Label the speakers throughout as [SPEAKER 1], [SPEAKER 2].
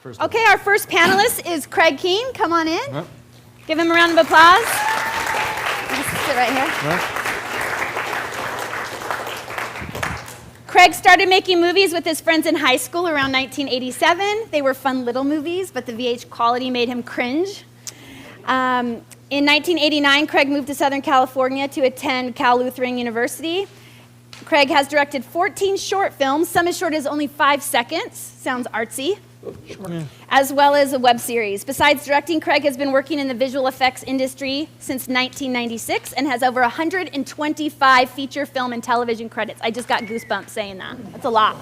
[SPEAKER 1] Okay, our first panelist is Craig Keene. Come on in. Give him a round of applause. Just sit right here. Craig started making movies with his friends in high school around 1987. They were fun little movies, but the VH quality made him cringe. In 1989, Craig moved to Southern California to attend Cal Lutheran University. Craig has directed 14 short films, some as short as only 5 seconds, sounds artsy, as well as a web series. Besides directing, Craig has been working in the visual effects industry since 1996 and has over 125 feature film and television credits. I just got goosebumps saying that. That's a lot.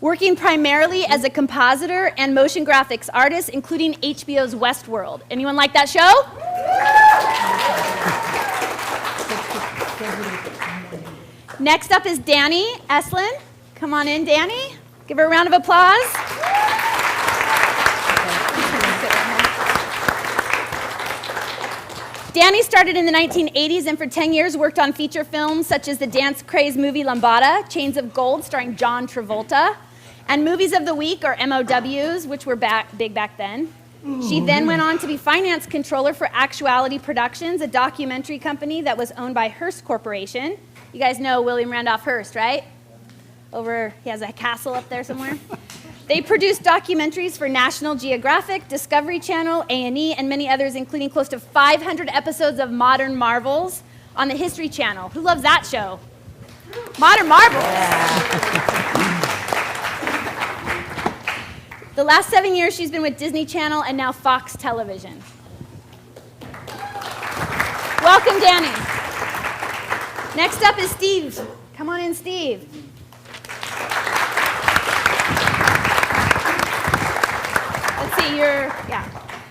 [SPEAKER 1] Working primarily as a compositor and motion graphics artist, including HBO's Westworld. Anyone like that show? Next up is Danny Eslin. Come on in, Danny. Give her a round of applause. Danny started in the 1980s and for 10 years worked on feature films such as the dance craze movie Lambada, Chains of Gold starring John Travolta, and Movies of the Week, or MOWs, which were big back then. She then went on to be finance controller for Actuality Productions, a documentary company that was owned by Hearst Corporation. You guys know William Randolph Hearst, right? He has a castle up there somewhere. They produced documentaries for National Geographic, Discovery Channel, A&E, and many others, including close to 500 episodes of Modern Marvels on the History Channel. Who loves that show? Modern Marvels! Yeah. The last 7 years, she's been with Disney Channel and now Fox Television. Welcome, Danny. Next up is Steve. Come on in, Steve. Let's see,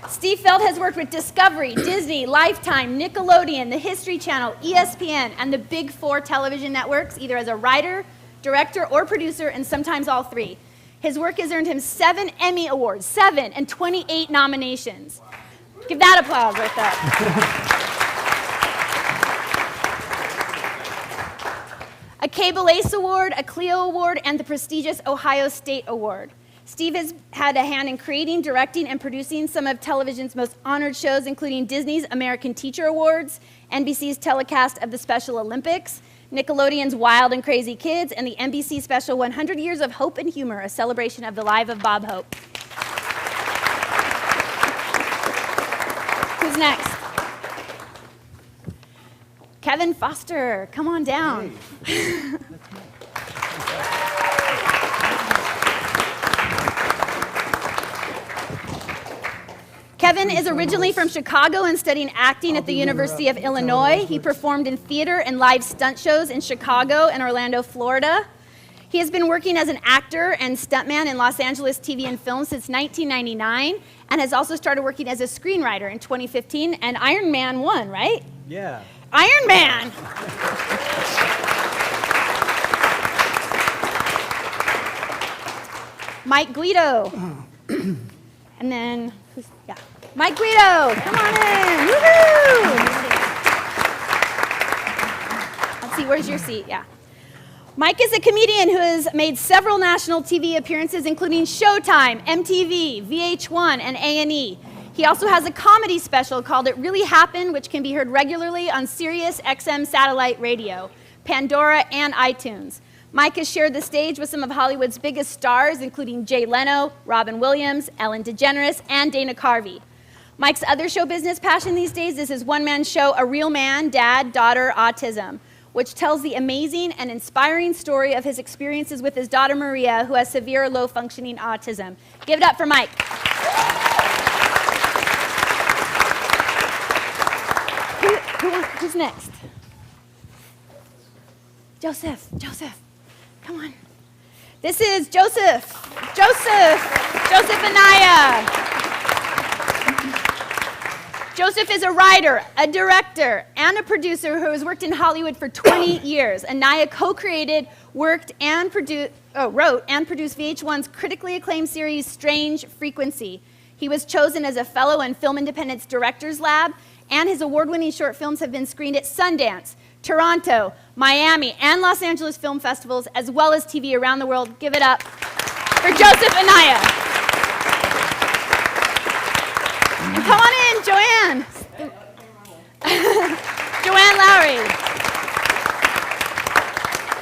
[SPEAKER 1] Steve Feld has worked with Discovery, Disney, Lifetime, Nickelodeon, the History Channel, ESPN, and the Big Four television networks, either as a writer, director, or producer, and sometimes all three. His work has earned him 7 Emmy Awards, and 28 nominations. Give that applause right there. A Cable Ace Award, a Clio Award, and the prestigious Ohio State Award. Steve has had a hand in creating, directing, and producing some of television's most honored shows, including Disney's American Teacher Awards, NBC's telecast of the Special Olympics, Nickelodeon's Wild and Crazy Kids, and the NBC special 100 Years of Hope and Humor, a celebration of the life of Bob Hope. Who's next? Kevin Foster, come on down. Hey. Kevin is originally from Chicago and studying acting at the University of Illinois. He performed in theater and live stunt shows in Chicago and Orlando, Florida. He has been working as an actor and stuntman in Los Angeles TV and film since 1999 and has also started working as a screenwriter in 2015 and Iron Man 1, right?
[SPEAKER 2] Yeah.
[SPEAKER 1] Iron Man! Mike Guido. And then, Mike Guido, come on in. Woohoo! Let's see, where's your seat? Yeah. Mike is a comedian who has made several national TV appearances, including Showtime, MTV, VH1, and A&E. He also has a comedy special called It Really Happened, which can be heard regularly on Sirius XM satellite radio, Pandora, and iTunes. Mike has shared the stage with some of Hollywood's biggest stars, including Jay Leno, Robin Williams, Ellen DeGeneres, and Dana Carvey. Mike's other show business passion these days is his one-man show, A Real Man, Dad, Daughter, Autism, which tells the amazing and inspiring story of his experiences with his daughter Maria, who has severe low-functioning autism. Give it up for Mike. Who's next? Joseph, come on. This is Joseph Anaya. Joseph is a writer, a director, and a producer who has worked in Hollywood for 20 years. Anaya co-created, wrote and produced VH1's critically acclaimed series, Strange Frequency. He was chosen as a fellow in Film Independence Directors Lab, and his award-winning short films have been screened at Sundance, Toronto, Miami, and Los Angeles film festivals, as well as TV around the world. Give it up for for Joseph Anaya. And come on in, Joanne. Joanne Lowry.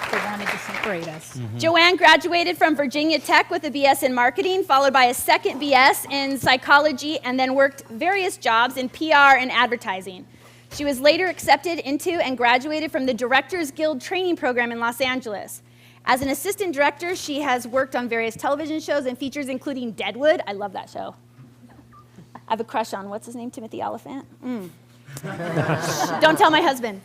[SPEAKER 2] They wanted to separate us.
[SPEAKER 1] Joanne graduated from Virginia Tech with a BS in marketing, followed by a second BS in psychology, and then worked various jobs in PR and advertising. She was later accepted into and graduated from the Directors Guild training program in Los Angeles. As an assistant director, she has worked on various television shows and features, including Deadwood. I love that show. I have a crush on, what's his name, Timothy Oliphant? Don't tell my husband.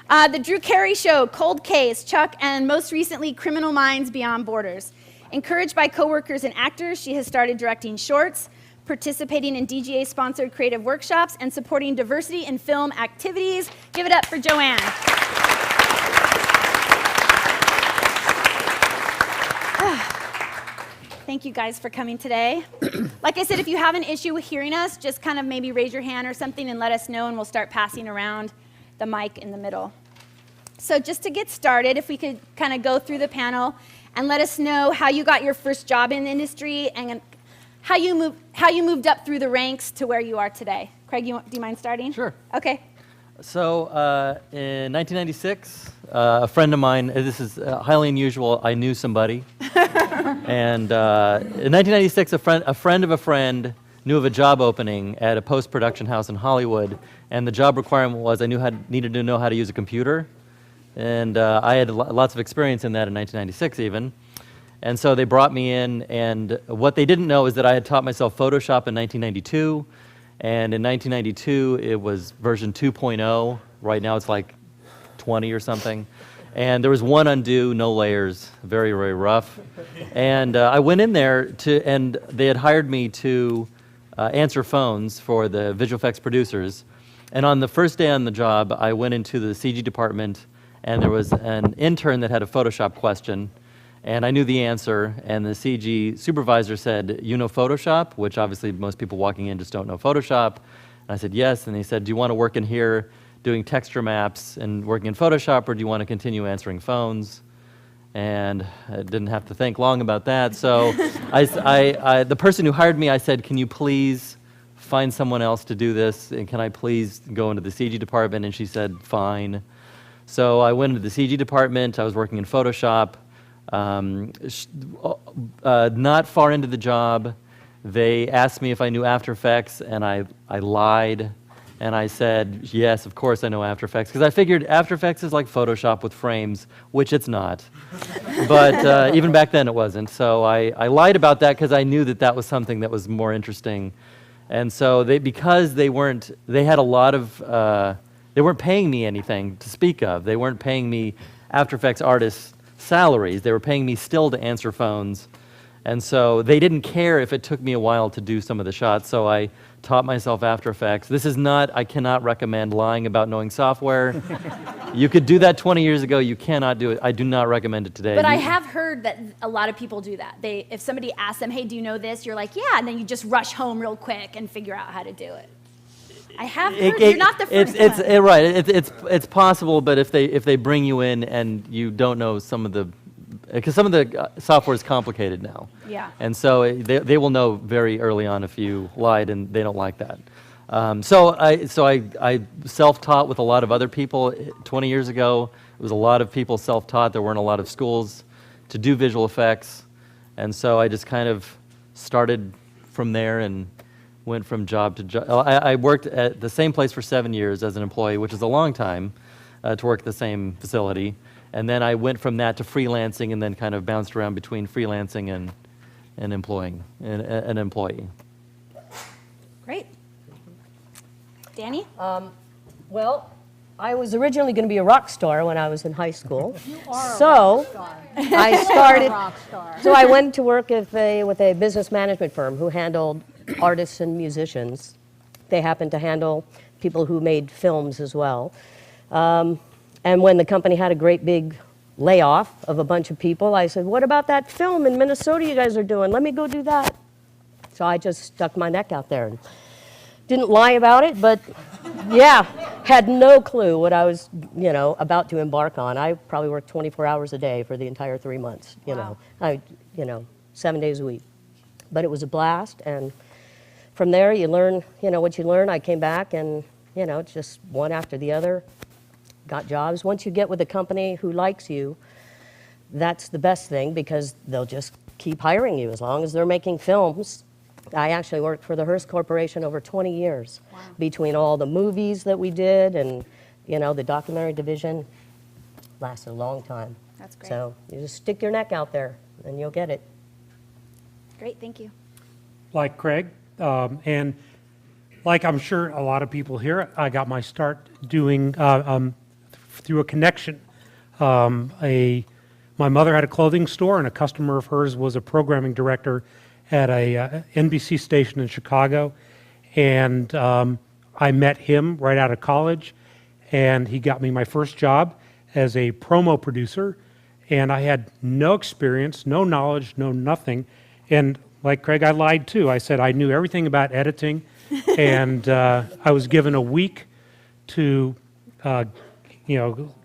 [SPEAKER 1] The Drew Carey Show, Cold Case, Chuck, and most recently, Criminal Minds Beyond Borders. Encouraged by coworkers and actors, she has started directing shorts, participating in DGA-sponsored creative workshops, and supporting diversity in film activities. Give it up for Joanne. Thank you guys for coming today. Like I said, if you have an issue with hearing us, just kind of maybe raise your hand or something and let us know, and we'll start passing around the mic in the middle. So just to get started, if we could kind of go through the panel and let us know how you got your first job in the industry and how you moved up through the ranks to where you are today. Craig, do you mind starting?
[SPEAKER 3] Sure.
[SPEAKER 1] Okay.
[SPEAKER 3] So in 1996, a friend of mine, this is highly unusual, I knew somebody. And in 1996, a friend of a friend knew of a job opening at a post-production house in Hollywood, and the job requirement was I needed to know how to use a computer. And I had lots of experience in that in 1996 even. And so they brought me in, and what they didn't know is that I had taught myself Photoshop in 1992, and in 1992 it was version 2.0. Right now it's like 20 or something. And there was one undo, no layers, very, very rough. And I went in there and they had hired me to answer phones for the visual effects producers. And on the first day on the job, I went into the CG department, and there was an intern that had a Photoshop question. And I knew the answer, and the CG supervisor said, "You know Photoshop?" Which obviously most people walking in just don't know Photoshop. And I said, "Yes." And he said, "Do you want to work in here doing texture maps and working in Photoshop, or do you want to continue answering phones?" And I didn't have to think long about that. So the person who hired me, I said, "Can you please find someone else to do this? And can I please go into the CG department?" And she said, "Fine." So I went into the CG department. I was working in Photoshop. Not far into the job, they asked me if I knew After Effects, and I lied. And I said, "Yes, of course I know After Effects," because I figured After Effects is like Photoshop with frames, which it's not. But even back then it wasn't. So I lied about that because I knew that that was something that was more interesting. And so because they had a lot of, they weren't paying me anything to speak of. They weren't paying me After Effects artists' salaries. They were paying me still to answer phones. And so they didn't care if it took me a while to do some of the shots. So I taught myself After Effects. I cannot recommend lying about knowing software. You could do that 20 years ago. You cannot do it. I do not recommend it today.
[SPEAKER 1] But I have heard that a lot of people do that. If somebody asks them, "Hey, do you know this?" You're like, "Yeah," and then you just rush home real quick and figure out how to do it. I have heard. You're not the first one.
[SPEAKER 3] Right. It's possible, but if they bring you in and you don't know some of the, because some of the software is complicated now.
[SPEAKER 1] Yeah.
[SPEAKER 3] And so they will know very early on if you lied, and they don't like that. So I self-taught with a lot of other people. 20 years ago, it was a lot of people self-taught. There weren't a lot of schools to do visual effects. And so I just kind of started from there and went from job to job. I worked at the same place for 7 years as an employee, which is a long time to work at the same facility. And then I went from that to freelancing, and then kind of bounced around between freelancing and employing an employee.
[SPEAKER 1] Great. Danny?
[SPEAKER 4] Well, I was originally going to be a rock star when I was in high school.
[SPEAKER 2] You are
[SPEAKER 4] So
[SPEAKER 2] a rock star.
[SPEAKER 4] I started.
[SPEAKER 2] Rock star.
[SPEAKER 4] So I went to work with a business management firm who handled artists and musicians. They happened to handle people who made films as well. And when the company had a great big layoff of a bunch of people, I said, "What about that film in Minnesota you guys are doing? Let me go do that." So I just stuck my neck out there and didn't lie about it, but yeah, had no clue what I was, about to embark on. I probably worked 24 hours a day for the entire 3 months,
[SPEAKER 2] Wow.
[SPEAKER 4] 7 days a week. But it was a blast, and from there you learn, what you learn. I came back and, it's just one after the other, got jobs. Once you get with a company who likes you, that's the best thing because they'll just keep hiring you as long as they're making films. I actually worked for the Hearst Corporation over 20 years.
[SPEAKER 1] Wow.
[SPEAKER 4] Between all the movies that we did and, the documentary division, lasted a long time.
[SPEAKER 1] That's great.
[SPEAKER 4] So you just stick your neck out there and you'll get it.
[SPEAKER 1] Great, thank you.
[SPEAKER 5] Like Craig, and like I'm sure a lot of people here, I got my start doing through a connection. My mother had a clothing store, and a customer of hers was a programming director at a NBC station in Chicago, and I met him right out of college, and he got me my first job as a promo producer, and I had no experience, no knowledge, no nothing, and like Craig, I lied too. I said I knew everything about editing, and I was given a week to,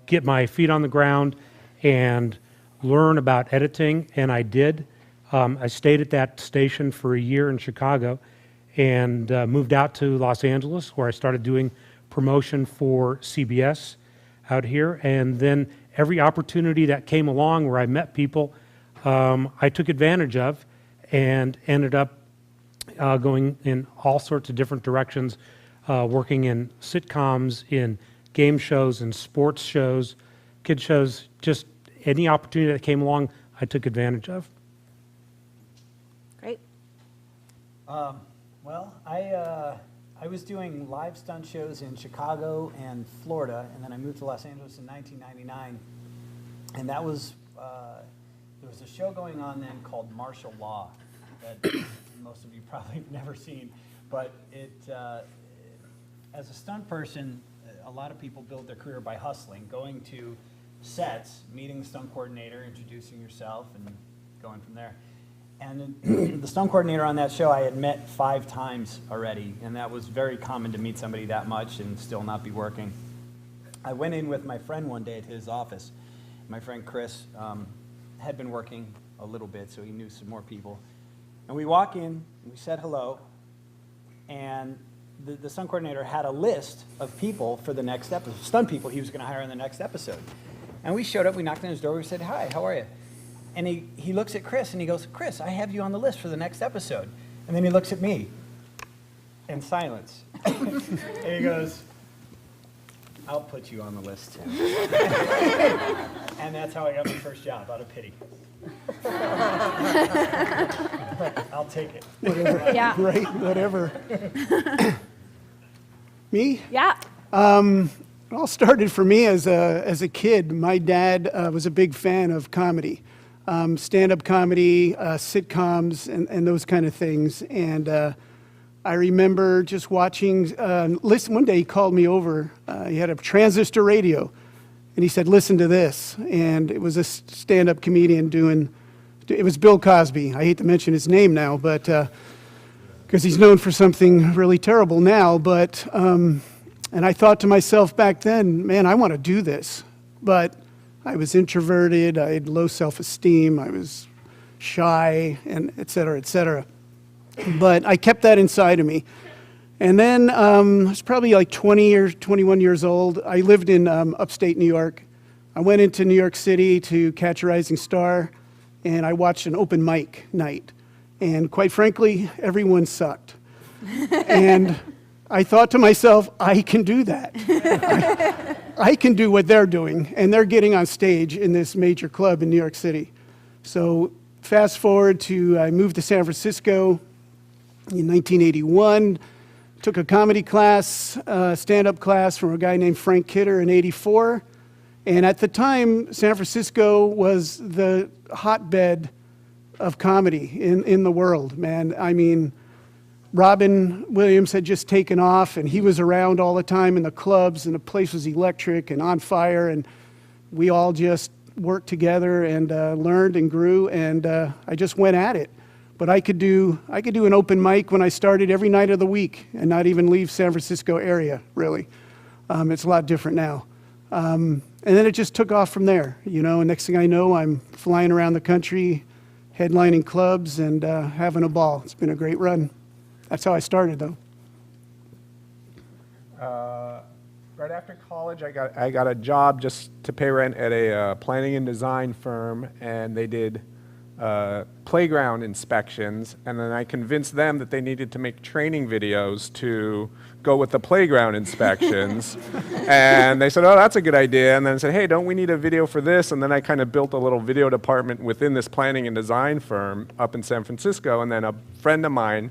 [SPEAKER 5] get my feet on the ground and learn about editing, and I did. I stayed at that station for a year in Chicago and moved out to Los Angeles, where I started doing promotion for CBS out here, and then every opportunity that came along where I met people, I took advantage of and ended up going in all sorts of different directions, working in sitcoms, in game shows, in sports shows, kid shows, just any opportunity that came along, I took advantage of.
[SPEAKER 1] Great.
[SPEAKER 6] Well, I was doing live stunt shows in Chicago and Florida, and then I moved to Los Angeles in 1999. And that was, there was a show going on then called Martial Law that most of you probably have never seen. But as a stunt person, a lot of people build their career by hustling, going to sets, meeting the stunt coordinator, introducing yourself, and going from there. And the stunt coordinator on that show I had met 5 times already, and that was very common to meet somebody that much and still not be working. I went in with my friend one day at his office. My friend Chris had been working a little bit, so he knew some more people. And we walk in, we said hello, and the stunt coordinator had a list of people for the next episode, stunt people he was going to hire in the next episode. And we showed up, we knocked on his door, we said, "Hi, how are you?" And he looks at Chris and he goes, "Chris, I have you on the list for the next episode." And then he looks at me in silence. And he goes, "I'll put you on the list too." And that's how I got my first job, out of pity. I'll take it.
[SPEAKER 1] Yeah.
[SPEAKER 7] Great, whatever. Me?
[SPEAKER 1] Yeah.
[SPEAKER 7] It all started for me as a kid. My dad was a big fan of comedy, stand-up comedy, sitcoms, and those kind of things. And I remember just watching, one day he called me over. He had a transistor radio, and he said, "Listen to this." And it was a stand-up comedian it was Bill Cosby. I hate to mention his name now, but because he's known for something really terrible now. But and I thought to myself back then, man, I want to do this. But I was introverted, I had low self-esteem, I was shy, and et cetera, et cetera. But I kept that inside of me. And then I was probably like 21 years old. I lived in upstate New York. I went into New York City to catch a rising star, and I watched an open mic night. And quite frankly, everyone sucked. And I thought to myself, I can do that. I can do what they're doing, and they're getting on stage in this major club in New York City. So fast forward to, I moved to San Francisco in 1981, took a comedy class, stand-up class from a guy named Frank Kidder in '84. And at the time, San Francisco was the hotbed of comedy in the world, man. I mean, Robin Williams had just taken off, and he was around all the time in the clubs, and the place was electric and on fire, and we all just worked together and learned and grew, and I just went at it. But I could do an open mic when I started every night of the week and not even leave San Francisco area, really. It's a lot different now. And then it just took off from there, and next thing I know, I'm flying around the country, headlining clubs and having a ball. It's been a great run. That's how I started, though.
[SPEAKER 8] Right after college, I got a job just to pay rent at a planning and design firm, and they did playground inspections, and then I convinced them that they needed to make training videos to go with the playground inspections. And they said, oh, that's a good idea. And then I said, hey, don't we need a video for this? And then I kind of built a little video department within this planning and design firm up in San Francisco. And then a friend of mine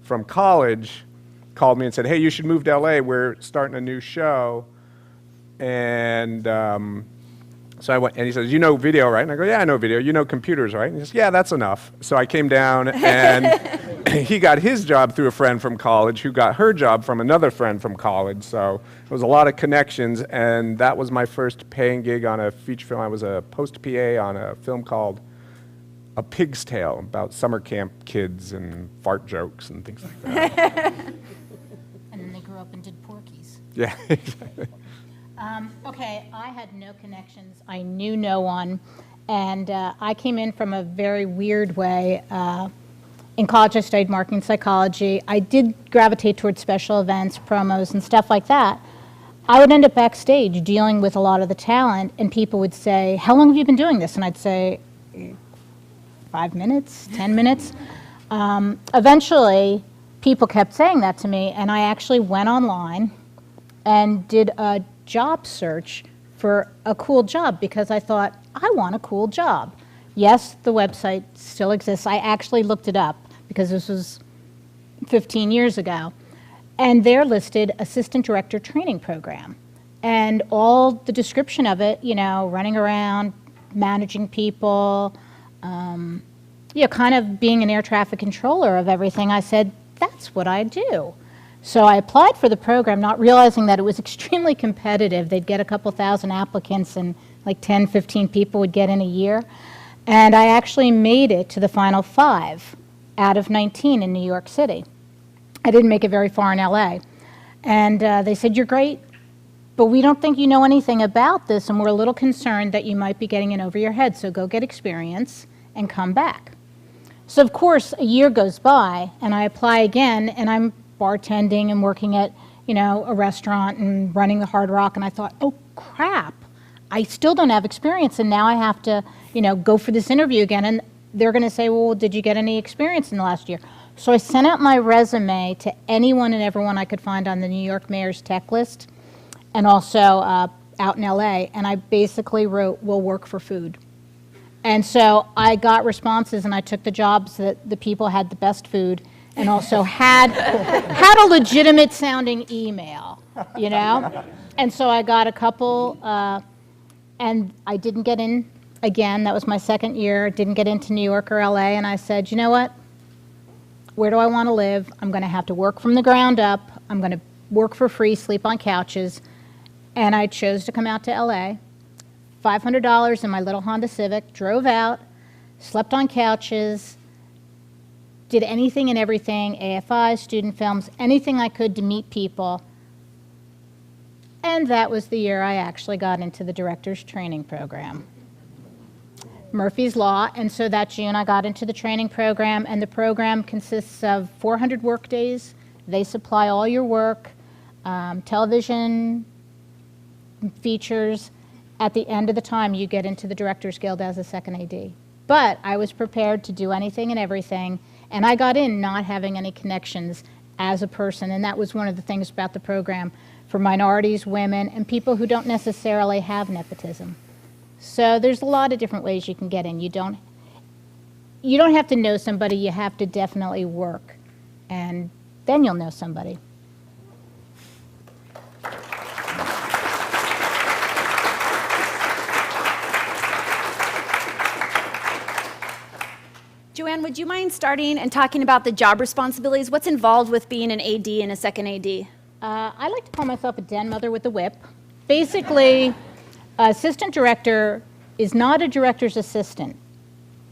[SPEAKER 8] from college called me and said, hey, you should move to LA. We're starting a new show. And so I went, and he says, you know video, right? And I go, yeah, I know video. You know computers, right? And he says, yeah, that's enough. So I came down, and he got his job through a friend from college who got her job from another friend from college. So it was a lot of connections, and that was my first paying gig on a feature film. I was a post PA on a film called A Pig's Tale about summer camp kids and fart jokes and things like that.
[SPEAKER 2] And then they grew up and did Porky's.
[SPEAKER 8] Yeah, exactly.
[SPEAKER 2] Okay, I had no connections. I knew no one. And I came in from a very weird way. In college, I studied marketing psychology. I did gravitate towards special events, promos, and stuff like that. I would end up backstage dealing with a lot of the talent, and people would say, how long have you been doing this? And I'd say, 5 minutes, 10 minutes. Eventually, people kept saying that to me, and I actually went online and did a job search for a cool job because I thought, I want a cool job. Yes, the website still exists. I actually looked it up because this was 15 years ago. And there listed assistant director training program. And all the description of it, you know, running around, managing people, kind of being an air traffic controller of everything, I said, that's what I do. So I applied for the program, not realizing that it was extremely competitive. They'd get a couple thousand applicants and like 10, 15 people would get in a year. And I actually made it to the final 5 out of 19 in New York City. I didn't make it very far in LA. And they said, you're great, but we don't think you know anything about this, and we're a little concerned that you might be getting in over your head, so go get experience and come back. So of course, a year goes by, and I apply again, and I'm bartending and working at, a restaurant and running the Hard Rock, and I thought, oh crap, I still don't have experience, and now I have to, go for this interview again, and they're going to say, well, did you get any experience in the last year? So I sent out my resume to anyone and everyone I could find on the New York Mayor's tech list, and also out in LA, and I basically wrote, we'll work for food. And so I got responses, and I took the jobs that the people had the best food, and also had a legitimate sounding email, And so I got a couple, and I didn't get in again. That was my second year. Didn't get into New York or LA, and I said, you know what? Where do I want to live? I'm going to have to work from the ground up. I'm going to work for free, sleep on couches. And I chose to come out to LA. $500 in my little Honda Civic, drove out, slept on couches, did anything and everything, AFI, student films, anything I could to meet people. And that was the year I actually got into the director's training program. Murphy's Law, and so that June I got into the training program, and the program consists of 400 work days. They supply all your work, television, features. At the end of the time, you get into the Directors Guild as a second AD. But I was prepared to do anything and everything, and I got in not having any connections as a person, and that was one of the things about the program for minorities, women, and people who don't necessarily have nepotism. So there's a lot of different ways you can get in. You don't have to know somebody, you have to definitely work, and then you'll know somebody.
[SPEAKER 1] Joanne, would you mind starting and talking about the job responsibilities? What's involved with being an AD and a second AD?
[SPEAKER 2] I like to call myself a den mother with a whip. Basically, assistant director is not a director's assistant,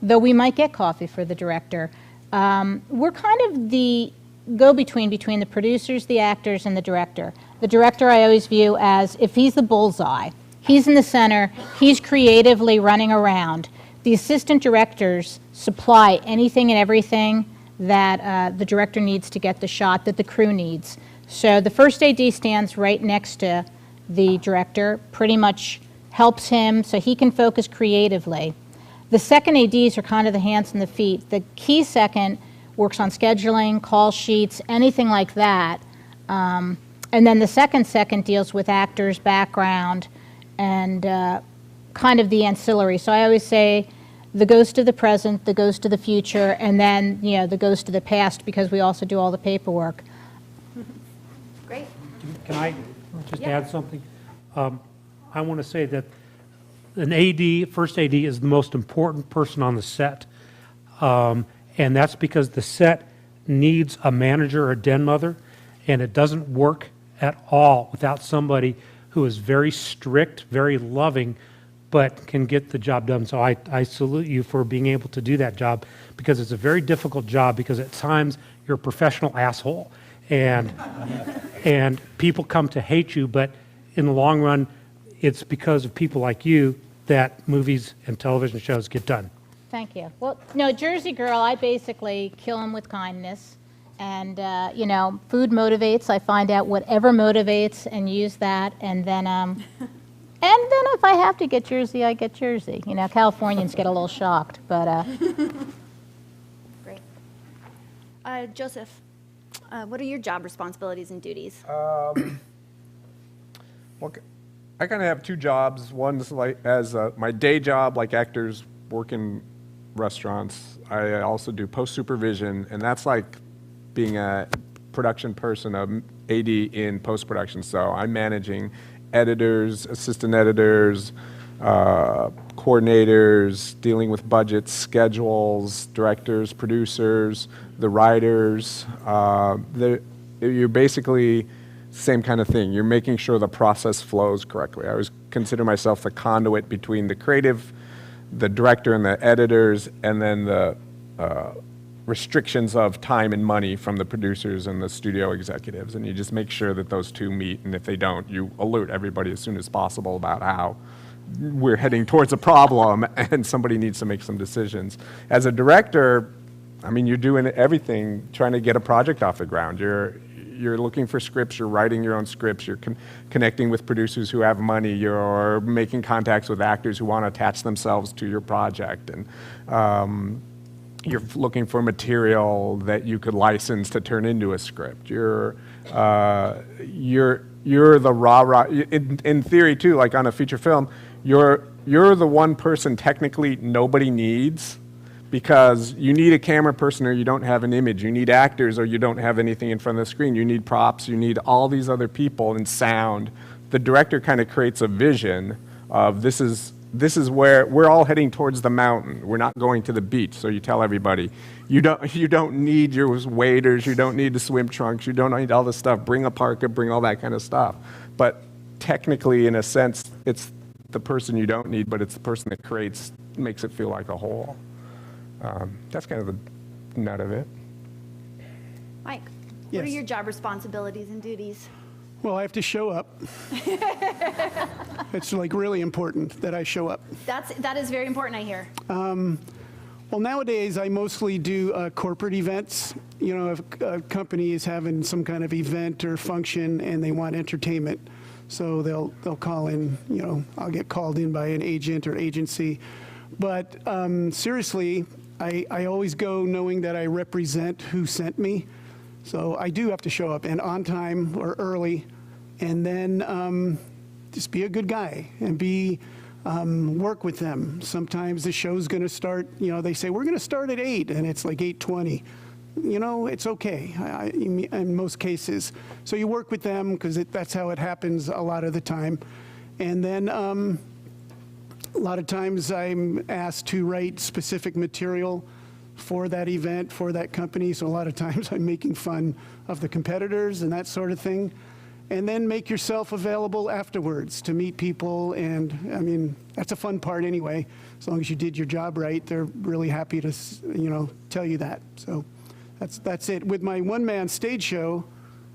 [SPEAKER 2] though we might get coffee for the director. We're kind of the go-between between the producers, the actors, and the director. The director I always view as if he's the bullseye, he's in the center, he's creatively running around. the assistant directors supply anything and everything that the director needs to get the shot that the crew needs. So the first AD stands right next to the director, pretty much helps him so he can focus creatively. The second ADs are kind of the hands and the feet. The key second works on scheduling, call sheets, anything like that. And then the second deals with actors, background, and kind of the ancillary. So I always say the ghost of the present, the ghost of the future, and then, you know, the ghost of the past, because we also do all the paperwork.
[SPEAKER 1] Great.
[SPEAKER 5] Can I just add something? I want to say that an AD, first AD, is the most important person on the set. And that's because the set needs a manager or den mother, and it doesn't work at all without somebody who is very strict, very loving, but can get the job done. So I salute you for being able to do that job, because it's a very difficult job, because at times you're a professional asshole. And people come to hate you, but in the long run, it's because of people like you that movies and television shows get done.
[SPEAKER 2] Thank you. Well, no, Jersey Girl, I basically kill him with kindness. And, you know, food motivates. I find out whatever motivates and use that. And then if I have to get Jersey, I get Jersey. You know, Californians get a little shocked, but.
[SPEAKER 1] Great. Joseph, what are your job responsibilities and duties?
[SPEAKER 8] Well, I kind of have two jobs. One's like as my day job, like actors work in restaurants. I also do post supervision, and that's like being a production person, AD in post production. So I'm managing editors, assistant editors, coordinators, dealing with budgets, schedules, directors, producers, the writers. You're basically same kind of thing. You're making sure the process flows correctly. I always consider myself the conduit between the creative, the director and the editors, and then the restrictions of time and money from the producers and the studio executives. And you just make sure that those two meet, and if they don't, you alert everybody as soon as possible about how we're heading towards a problem and somebody needs to make some decisions. As a director, I mean, you're doing everything trying to get a project off the ground. You're looking for scripts, you're writing your own scripts, you're connecting with producers who have money, you're making contacts with actors who want to attach themselves to your project, and you're looking for material that you could license to turn into a script. You're the rah-rah, in theory too, like on a feature film, you're the one person technically nobody needs, because you need a camera person or you don't have an image. You need actors or you don't have anything in front of the screen. You need props, you need all these other people and sound. The director kind of creates a vision of this is where we're all heading towards the mountain. We're not going to the beach. So you tell everybody, you don't need your waders, you don't need the swim trunks, you don't need all this stuff. Bring a parka, bring all that kind of stuff. But technically, in a sense, it's the person you don't need, but it's the person that makes it feel like a whole. That's kind of the nut of it.
[SPEAKER 1] Mike, what are
[SPEAKER 7] Yes.
[SPEAKER 1] your job responsibilities and duties?
[SPEAKER 7] Well, I have to show up. It's like really important that I show up.
[SPEAKER 1] That is very important, I hear.
[SPEAKER 7] Well, nowadays I mostly do corporate events. You know, if a company is having some kind of event or function and they want entertainment, so they'll call in. You know, I'll get called in by an agent or agency. But seriously, I always go knowing that I represent who sent me. So I do have to show up and on time or early, and then just be a good guy and work with them. Sometimes the show's going to start, you know, they say, we're going to start at 8, and it's like 8:20. You know, it's okay in most cases. So you work with them because that's how it happens a lot of the time. And then a lot of times I'm asked to write specific material for that event, for that company. So a lot of times I'm making fun of the competitors and that sort of thing. And then make yourself available afterwards to meet people. And I mean, that's a fun part anyway. As long as you did your job right, they're really happy to, tell you that. So that's it. With my one-man stage show,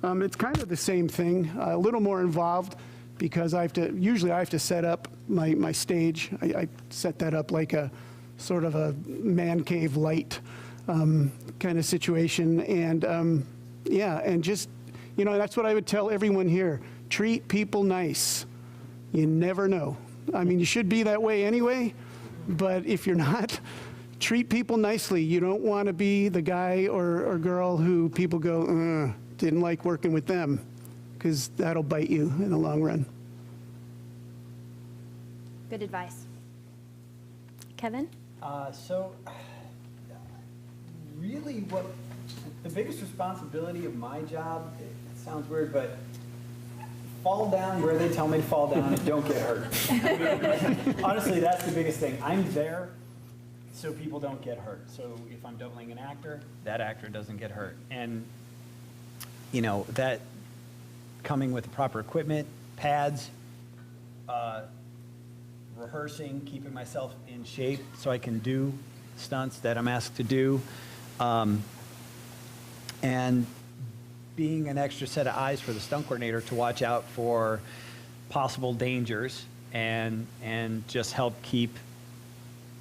[SPEAKER 7] it's kind of the same thing, a little more involved, because usually I have to set up my stage. I set that up like a sort of a man cave light kind of situation. And yeah, and just, that's what I would tell everyone here. Treat people nice. You never know. I mean, you should be that way anyway, but if you're not, treat people nicely. You don't want to be the guy or girl who people go, didn't like working with them, because that'll bite you in the long run.
[SPEAKER 1] Good advice. Kevin?
[SPEAKER 6] So, really, what the biggest responsibility of my job, it sounds weird, but fall down where they tell me to fall down and don't get hurt. I mean, honestly, that's the biggest thing. I'm there so people don't get hurt. So if I'm doubling an actor, that actor doesn't get hurt. And, that coming with the proper equipment, pads, rehearsing, keeping myself in shape so I can do stunts that I'm asked to do, and being an extra set of eyes for the stunt coordinator to watch out for possible dangers and just help keep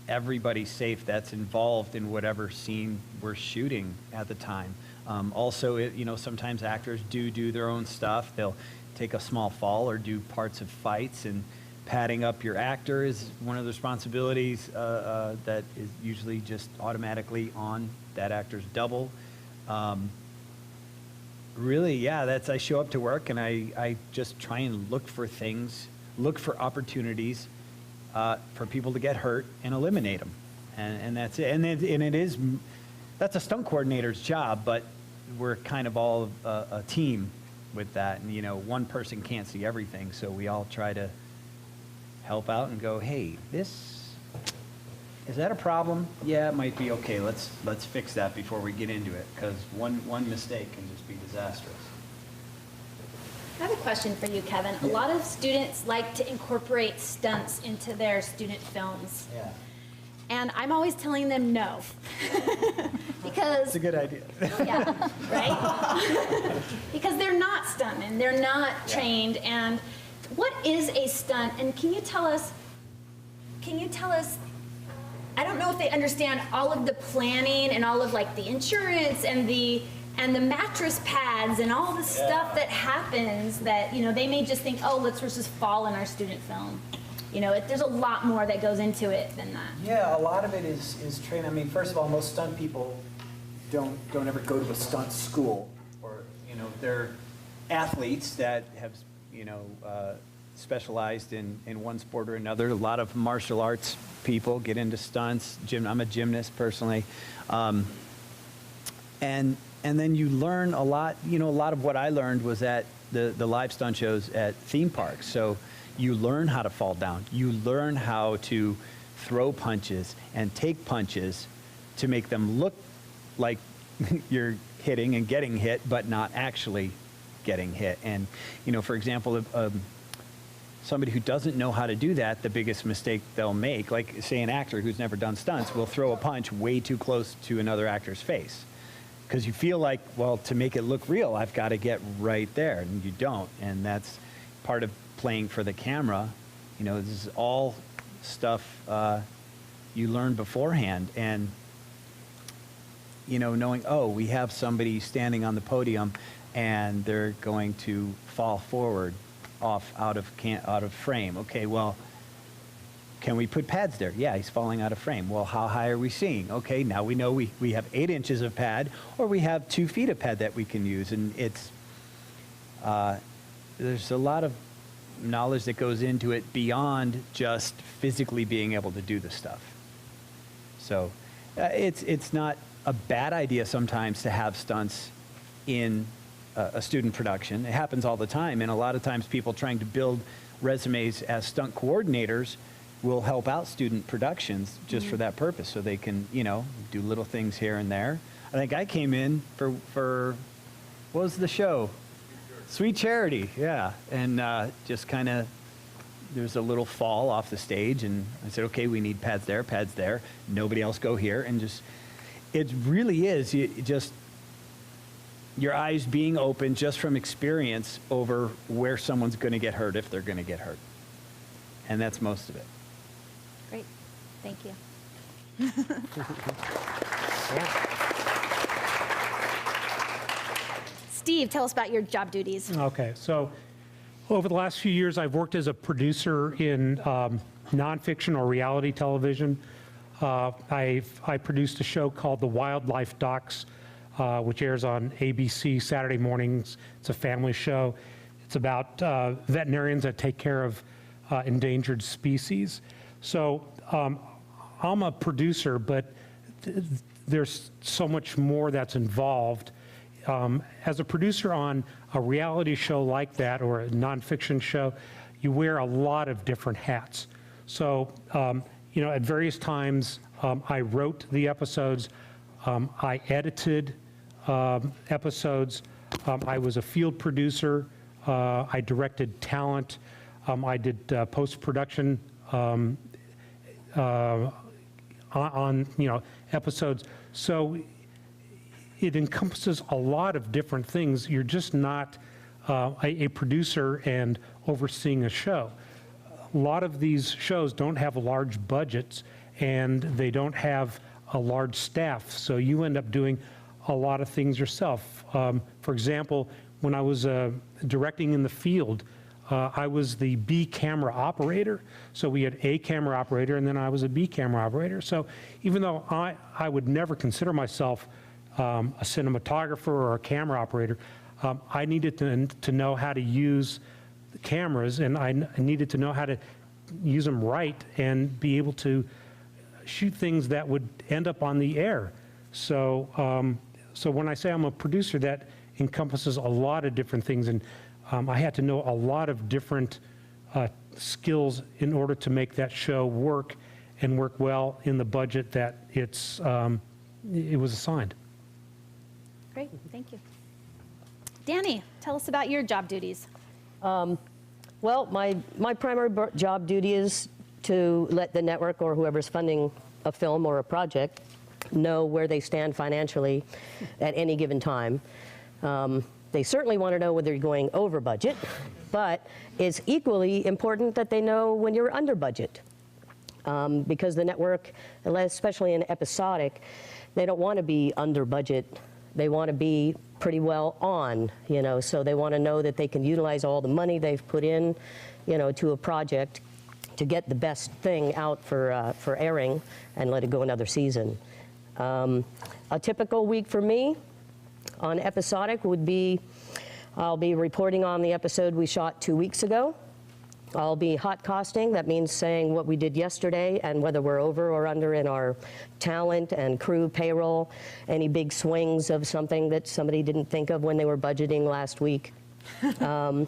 [SPEAKER 6] everybody safe that's involved in whatever scene we're shooting at the time. Also, sometimes actors do their own stuff. They'll take a small fall or do parts of fights, and padding up your actor is one of the responsibilities that is usually just automatically on that actor's double. Really, yeah, I show up to work and I just try and look for things, look for opportunities for people to get hurt and eliminate them. And that's it. And that's a stunt coordinator's job, but we're kind of all a team with that. And, one person can't see everything, so we all try to help out and go, hey, is that a problem? Yeah, it might be. Okay, let's fix that before we get into it, because one mistake can just be disastrous.
[SPEAKER 1] I have a question for you, Kevin. A lot of students like to incorporate stunts into their student films.
[SPEAKER 6] Yeah.
[SPEAKER 1] And I'm always telling them no. Because
[SPEAKER 6] It's a good idea.
[SPEAKER 1] yeah, right? Because they're not stuntmen, they're not trained. And what is a stunt? And can you tell us, I don't know if they understand all of the planning and all of like the insurance and the mattress pads and all the stuff that happens that, they may just think, oh, let's just fall in our student film. There's a lot more that goes into it than that.
[SPEAKER 6] Yeah, a lot of it is training. I mean, first of all, most stunt people don't ever go to a stunt school, or they're athletes that have specialized in one sport or another. A lot of martial arts people get into stunts. I'm a gymnast personally, and then you learn a lot. A lot of what I learned was at the live stunt shows at theme parks. So you learn how to fall down. You learn how to throw punches and take punches to make them look like you're hitting and getting hit, but not actually getting hit. And, for example, somebody who doesn't know how to do that, the biggest mistake they'll make, like say an actor who's never done stunts, will throw a punch way too close to another actor's face. Because you feel like, well, to make it look real, I've got to get right there, and you don't. And that's part of playing for the camera. This is all stuff you learn beforehand. And, knowing, oh, we have somebody standing on the podium and they're going to fall forward out of frame. Okay, well, can we put pads there? Yeah, he's falling out of frame. Well, how high are we seeing? Okay, now we know we have 8 inches of pad, or we have 2 feet of pad that we can use. And it's there's a lot of knowledge that goes into it beyond just physically being able to do the stuff. So it's not a bad idea sometimes to have stunts in a student production. It happens all the time, and a lot of times people trying to build resumes as stunt coordinators will help out student productions just for that purpose, so they can, do little things here and there. I think I came in for what was the show? Sweet Charity, yeah. And just kind of, there's a little fall off the stage, and I said, okay, we need pads there. Nobody else go here. And just, it really is your eyes being open just from experience over where someone's going to get hurt if they're going to get hurt. And that's most of it.
[SPEAKER 1] Great. Thank you. Steve, tell us about your job duties.
[SPEAKER 5] Okay, so over the last few years, I've worked as a producer in nonfiction or reality television. I produced a show called The Wildlife Docs, which airs on ABC Saturday mornings. It's a family show. It's about veterinarians that take care of endangered species. So I'm a producer, but there's so much more that's involved. As a producer on a reality show like that or a nonfiction show, you wear a lot of different hats. So, at various times, I wrote the episodes, I edited episodes, I was a field producer, I directed talent, I did post-production on episodes. So it encompasses a lot of different things. You're just not a producer and overseeing a show. A lot of these shows don't have large budgets and they don't have a large staff, so you end up doing a lot of things yourself. For example, when I was directing in the field, I was the B camera operator. So we had A camera operator and then I was a B camera operator. So even though I would never consider myself a cinematographer or a camera operator, I needed to know how to use the cameras, and I needed to know how to use them right and be able to shoot things that would end up on the air. So, so when I say I'm a producer, that encompasses a lot of different things, and I had to know a lot of different skills in order to make that show work and work well in the budget that it was assigned.
[SPEAKER 1] Great, thank you. Danny, tell us about your job duties.
[SPEAKER 4] Well, my primary job duty is to let the network or whoever's funding a film or a project know where they stand financially at any given time. They certainly want to know whether you're going over budget, but it's equally important that they know when you're under budget. Because the network, especially in episodic, they don't want to be under budget. They want to be pretty well on, so they want to know that they can utilize all the money they've put in, to a project to get the best thing out for airing and let it go another season. A typical week for me on episodic would be, I'll be reporting on the episode we shot 2 weeks ago. I'll be hot costing. That means saying what we did yesterday and whether we're over or under in our talent and crew payroll, any big swings of something that somebody didn't think of when they were budgeting last week. And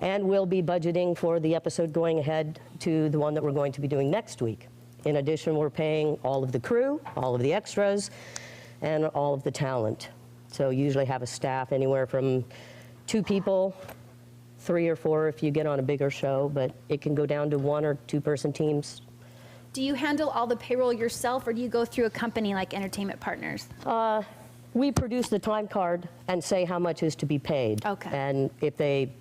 [SPEAKER 4] we'll be budgeting for the episode going ahead to the one that we're going to be doing next week. In addition, we're paying all of the crew, all of the extras, and all of the talent. So usually have a staff anywhere from 2 people, 3 or 4 if you get on a bigger show, but it can go down to 1 or 2 person teams.
[SPEAKER 1] Do you handle all the payroll yourself, or do you go through a company like Entertainment Partners?
[SPEAKER 4] We produce the time card and say how much is to be paid.
[SPEAKER 1] Okay.
[SPEAKER 4] And if they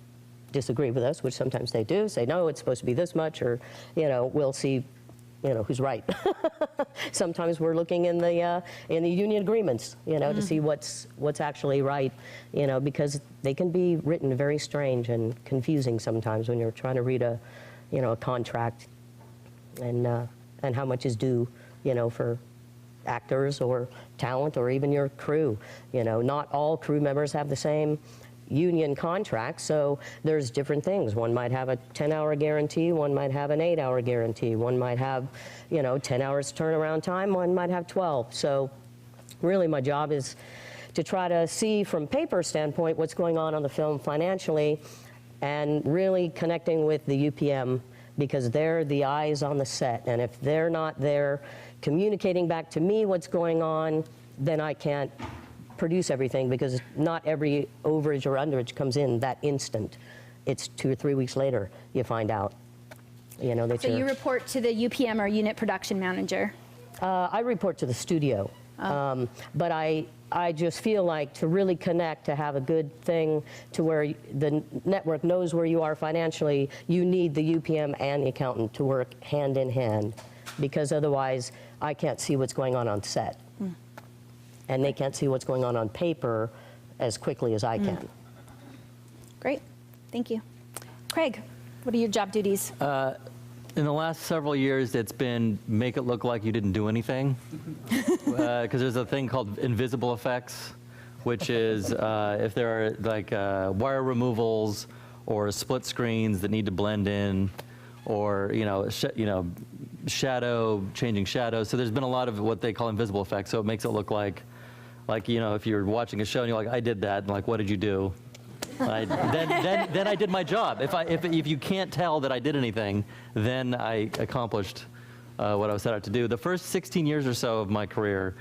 [SPEAKER 4] disagree with us, which sometimes they do, say, no, it's supposed to be this much, or, we'll see, who's right. Sometimes we're looking in the union agreements, to see what's actually right, because they can be written very strange and confusing sometimes when you're trying to read a contract and how much is due, for actors or talent or even your crew. Not all crew members have the same union contract, so there's different things. One might have a 10-hour guarantee, one might have an 8-hour guarantee, one might have, 10 hours turnaround time, one might have 12. So really my job is to try to see from paper standpoint what's going on the film financially, and really connecting with the UPM, because they're the eyes on the set, and if they're not there communicating back to me what's going on, then I can't produce everything, because not every overage or underage comes in that instant. It's 2 or 3 weeks later you find out. That
[SPEAKER 1] So you report to the UPM or unit production manager?
[SPEAKER 4] I report to the studio, but I just feel like to really connect, to have a good thing to where the network knows where you are financially, you need the UPM and the accountant to work hand in hand, because otherwise I can't see what's going on set. And they can't see what's going on paper as quickly as I can.
[SPEAKER 1] Great. Thank you. Craig, what are your job duties?
[SPEAKER 3] In the last several years, it's been make it look like you didn't do anything. Because there's a thing called invisible effects, which is if there are like wire removals or split screens that need to blend in, or shadow, changing shadows. So there's been a lot of what they call invisible effects. So it makes it look like if you're watching a show and you're like, I did that, and like, what did you do? Then I did my job. If you can't tell that I did anything, then I accomplished what I was set out to do. The first 16 years or so of my career,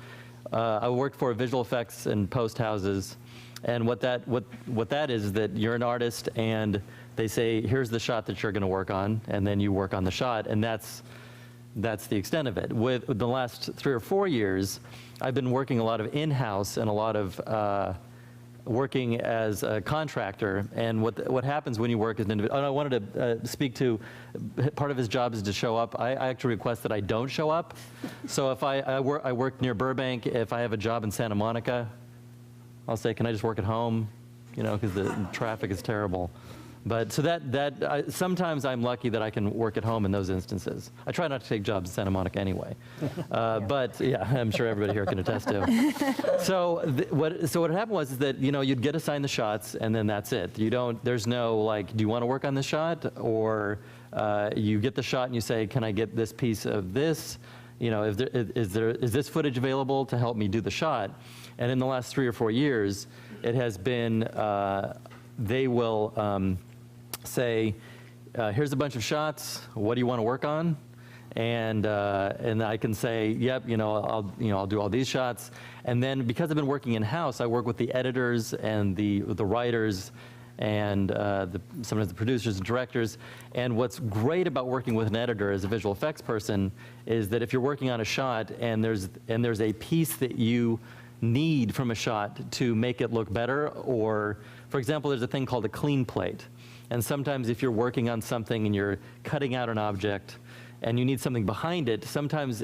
[SPEAKER 3] I worked for visual effects and post houses, and what that is that you're an artist and they say, here's the shot that you're going to work on, and then you work on the shot, and that's the extent of it. With the last 3 or 4 years, I've been working a lot of in-house and a lot of working as a contractor, and what happens when you work as an individual. And I wanted to speak to part of his job is to show up. I actually request that I don't show up. So if I work near Burbank, if I have a job in Santa Monica, I'll say, can I just work at home? Because the traffic is terrible. But so sometimes I'm lucky that I can work at home in those instances. I try not to take jobs in Santa Monica anyway. But yeah, I'm sure everybody here can attest to. So what happened was that you'd get assigned the shots, and then that's it. There's no like, do you want to work on this shot? Or you get the shot and you say, can I get this piece of this? Is this footage available to help me do the shot? And in the last 3 or 4 years, it has been they will say, here's a bunch of shots. What do you want to work on? And I can say, yep, I'll do all these shots. And then because I've been working in house, I work with the editors and the writers and sometimes the producers and directors. And what's great about working with an editor as a visual effects person is that if you're working on a shot and there's a piece that you need from a shot to make it look better, or for example, there's a thing called a clean plate. And sometimes if you're working on something and you're cutting out an object and you need something behind it, sometimes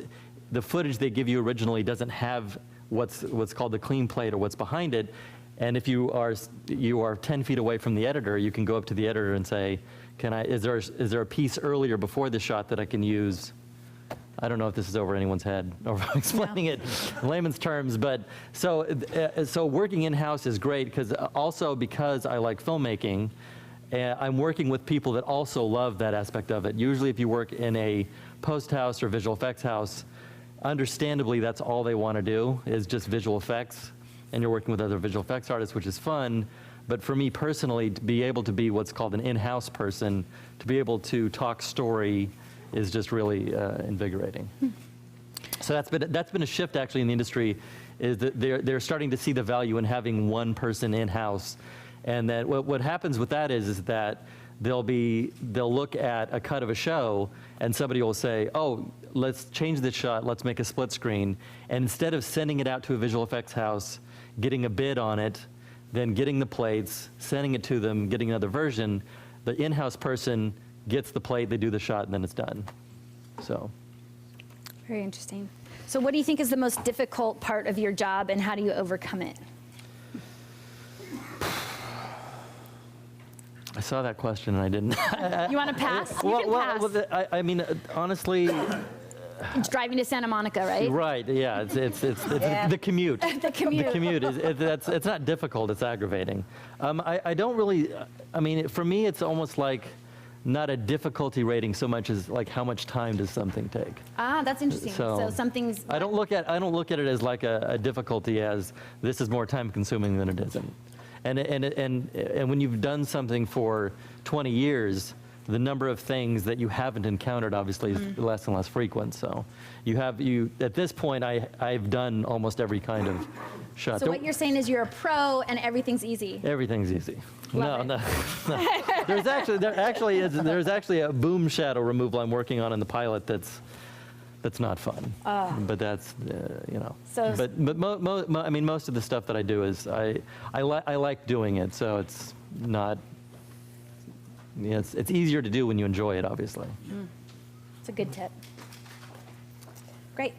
[SPEAKER 3] the footage they give you originally doesn't have what's called the clean plate or what's behind it. And if you are 10 feet away from the editor, you can go up to the editor and say, is there a piece earlier before the shot that I can use? I don't know if this is over anyone's head, or explaining it in layman's terms, but so working in-house is great because I like filmmaking, I'm working with people that also love that aspect of it. Usually if you work in a post house or visual effects house, understandably that's all they want to do is just visual effects, and you're working with other visual effects artists, which is fun. But for me personally, to be able to be what's called an in-house person, to be able to talk story, is just really invigorating. So that's been a shift actually in the industry, is that they're starting to see the value in having one person in-house, and that what happens with that is that they'll look at a cut of a show and somebody will say, oh, let's change this shot, let's make a split screen, and instead of sending it out to a visual effects house, getting a bid on it, then getting the plates, sending it to them, getting another version, the in-house person gets the plate, they do the shot, and then it's done. So.
[SPEAKER 1] Very interesting. So what do you think is the most difficult part of your job, and how do you overcome it?
[SPEAKER 3] I saw that question and I didn't.
[SPEAKER 1] You want to pass? You can pass.
[SPEAKER 3] I mean, honestly.
[SPEAKER 1] It's driving to Santa Monica, right?
[SPEAKER 3] Right, yeah, it's the commute.
[SPEAKER 1] The commute.
[SPEAKER 3] The commute, it's not difficult, it's aggravating. I don't really, I mean, for me, it's almost like not a difficulty rating so much as like how much time does something take.
[SPEAKER 1] Ah, that's interesting. So something's.
[SPEAKER 3] I don't look at it as like a difficulty as this is more time consuming than it isn't. And when you've done something for 20 years, the number of things that you haven't encountered obviously is less and less frequent. So at this point, I've done almost every kind of shot.
[SPEAKER 1] So what you're saying is you're a pro and everything's easy.
[SPEAKER 3] Everything's easy.
[SPEAKER 1] Love
[SPEAKER 3] No. There's actually a boom shadow removal I'm working on in the pilot that's not fun. But that's
[SPEAKER 1] So
[SPEAKER 3] But I mean, most of the stuff that I do is I like doing it, so it's not. It's easier to do when you enjoy it, obviously.
[SPEAKER 1] it's a good tip. Great.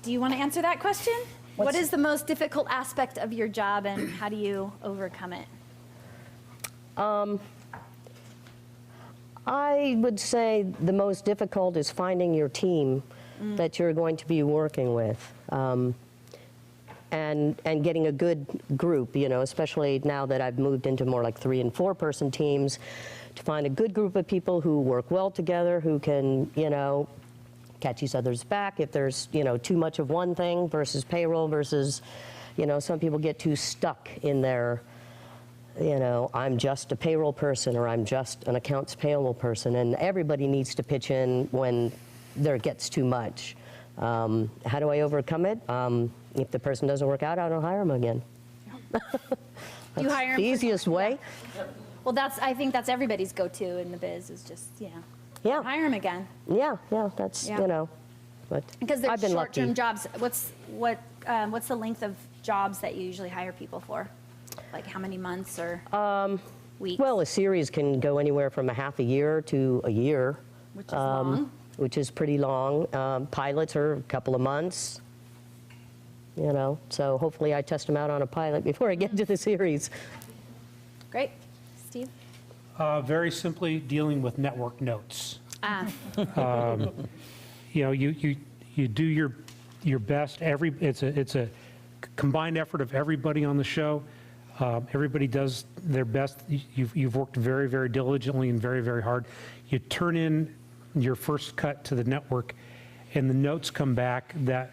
[SPEAKER 1] Do you want to answer that question? What is the most difficult aspect of your job and how do you overcome it?
[SPEAKER 4] I would say the most difficult is finding your team that you're going to be working with, and getting a good group, you know, especially now that I've moved into more like 3- and 4-person teams, to find a good group of people who work well together, who can, you know, catch each other's back if there's, you know, too much of one thing versus payroll versus, you know, some people get too stuck in their, you know, I'm just a payroll person or I'm just an accounts payable person, and everybody needs to pitch in when there gets too much. How do I overcome it? If the person doesn't work out, I don't hire them again.
[SPEAKER 1] Do you hire 'em
[SPEAKER 4] The
[SPEAKER 1] for-
[SPEAKER 4] easiest way.
[SPEAKER 1] Well, I think that's everybody's go-to in the biz is just,
[SPEAKER 4] Yeah,
[SPEAKER 1] hire them again.
[SPEAKER 4] yeah, that's,
[SPEAKER 1] Yeah.
[SPEAKER 4] you know, but
[SPEAKER 1] Because they're
[SPEAKER 4] I've been lucky.
[SPEAKER 1] short-term jobs. What's the length of jobs that you usually hire people for? Like how many months or weeks?
[SPEAKER 4] Well, a series can go anywhere from a half a year to a year.
[SPEAKER 1] Which is long.
[SPEAKER 4] Which is pretty long. Pilots are a couple of months, you know, so hopefully I test them out on a pilot before I get to the series.
[SPEAKER 1] Great. Steve?
[SPEAKER 5] Very simply, dealing with network notes. You know, you do your best. It's a combined effort of everybody on the show. Everybody does their best. You've worked very, very diligently and very, very hard. You turn in your first cut to the network, and the notes come back that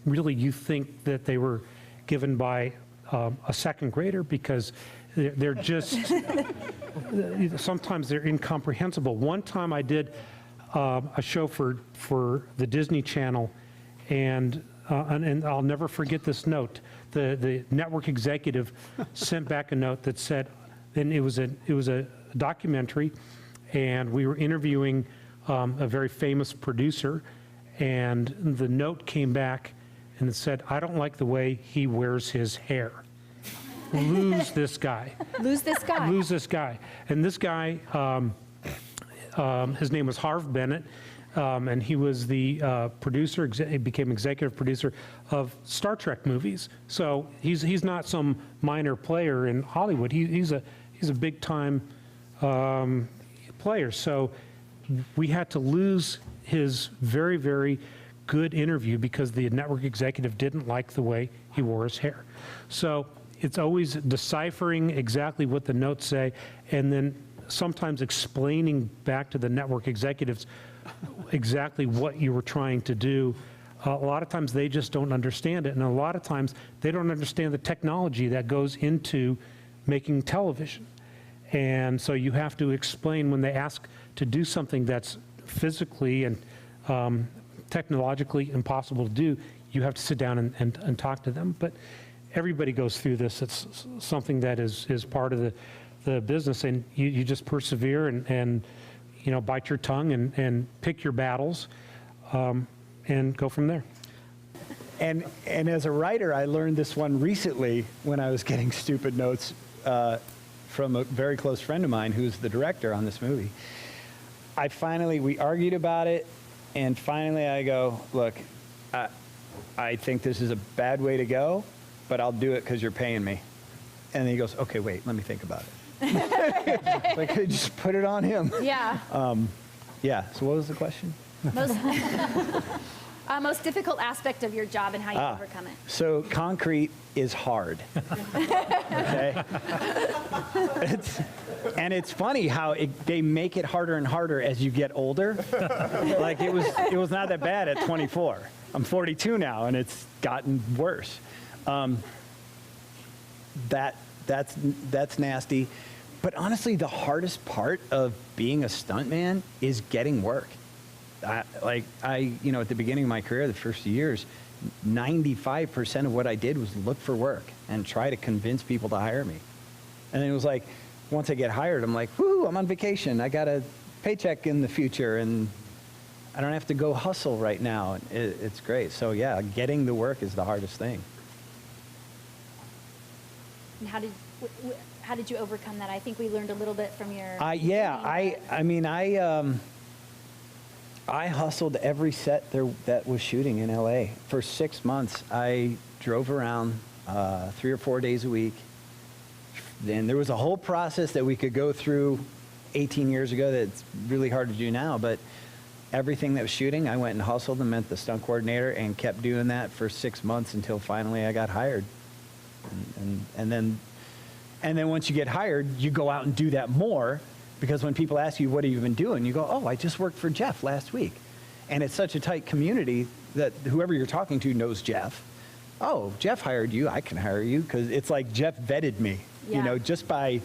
[SPEAKER 5] really you think that they were given by a second grader, because they're just sometimes they're incomprehensible. One time I did a show for the Disney Channel, and I'll never forget this note. The network executive sent back a note that said, and it was a documentary, and we were interviewing a very famous producer, and the note came back and it said, "I don't like the way he wears his hair. Lose this guy."
[SPEAKER 1] Lose this guy.
[SPEAKER 5] Lose this guy. And this guy, his name was Harv Bennett, and he was the producer, he became executive producer of Star Trek movies. So he's not some minor player in Hollywood. He's a big time player. So we had to lose his very, very good interview because the network executive didn't like the way he wore his hair. So it's always deciphering exactly what the notes say, and then sometimes explaining back to the network executives exactly what you were trying to do. A lot of times they just don't understand it, and a lot of times they don't understand the technology that goes into making television. And so you have to explain when they ask to do something that's physically and technologically impossible to do, you have to sit down and talk to them. But everybody goes through this. It's something that is part of the business, and you just persevere and you know, bite your tongue and pick your battles and go from there.
[SPEAKER 6] And as a writer, I learned this one recently when I was getting stupid notes from a very close friend of mine who's the director on this movie. We argued about it, and finally I go, "Look, I think this is a bad way to go, but I'll do it because you're paying me." And then he goes, "Okay, wait, let me think about it." Like, I just put it on him.
[SPEAKER 1] Yeah.
[SPEAKER 6] Yeah, so what was the question?
[SPEAKER 1] Most difficult aspect of your job and how you overcome it.
[SPEAKER 6] So concrete is hard. Okay? It's funny how they make it harder and harder as you get older. Like it was not that bad at 24. I'm 42 now, and it's gotten worse. That's nasty. But honestly, the hardest part of being a stuntman is getting work. At the beginning of my career, the first years, 95% of what I did was look for work and try to convince people to hire me. And then it was like, once I get hired, I'm like, whoo, I'm on vacation. I got a paycheck in the future, and I don't have to go hustle right now. It's great. So yeah, getting the work is the hardest thing.
[SPEAKER 1] And how did you overcome that? I think we learned a little bit from your.
[SPEAKER 9] I hustled every set there that was shooting in LA. For 6 months, I drove around 3 or 4 days a week. Then there was a whole process that we could go through 18 years ago that's really hard to do now, but everything that was shooting, I went and hustled and met the stunt coordinator and kept doing that for 6 months until finally I got hired. And then once you get hired, you go out and do that more, because when people ask you, what have you been doing? You go, oh, I just worked for Jeff last week. And it's such a tight community that whoever you're talking to knows Jeff. Oh, Jeff hired you, I can hire you, because it's like Jeff vetted me,
[SPEAKER 1] Yeah.
[SPEAKER 9] you know, just by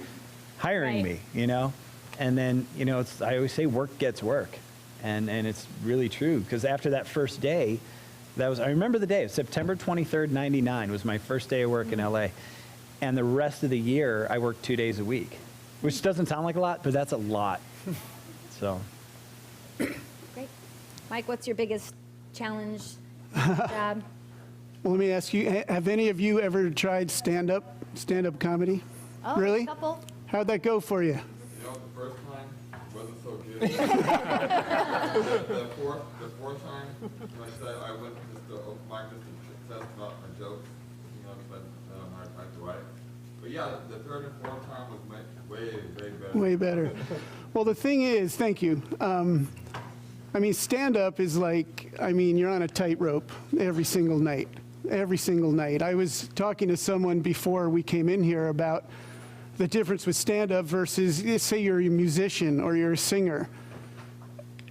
[SPEAKER 9] hiring
[SPEAKER 1] Right.
[SPEAKER 9] me, you know? And then, you know, I always say work gets work. And it's really true, because after that first day, I remember the day, September 23rd, 99 was my first day of work in LA. And the rest of the year, I worked 2 days a week, which doesn't sound like a lot, but that's a lot. So.
[SPEAKER 1] Great. Mike, what's your biggest challenge, job?
[SPEAKER 7] Well, let me ask you, have any of you ever tried stand-up comedy?
[SPEAKER 1] Oh,
[SPEAKER 7] Really?
[SPEAKER 1] a couple.
[SPEAKER 7] How'd that go for you?
[SPEAKER 10] You know, the first time wasn't so good. the fourth time, like I said, I went just to open mic just to test out my jokes, you know, because I don't know how to write. But yeah, the third and fourth time was way better.
[SPEAKER 7] Way better. Well, the thing is, thank you. I mean, stand-up is like, I mean, you're on a tightrope every single night. Every single night. I was talking to someone before we came in here about the difference with stand-up versus, say you're a musician or you're a singer.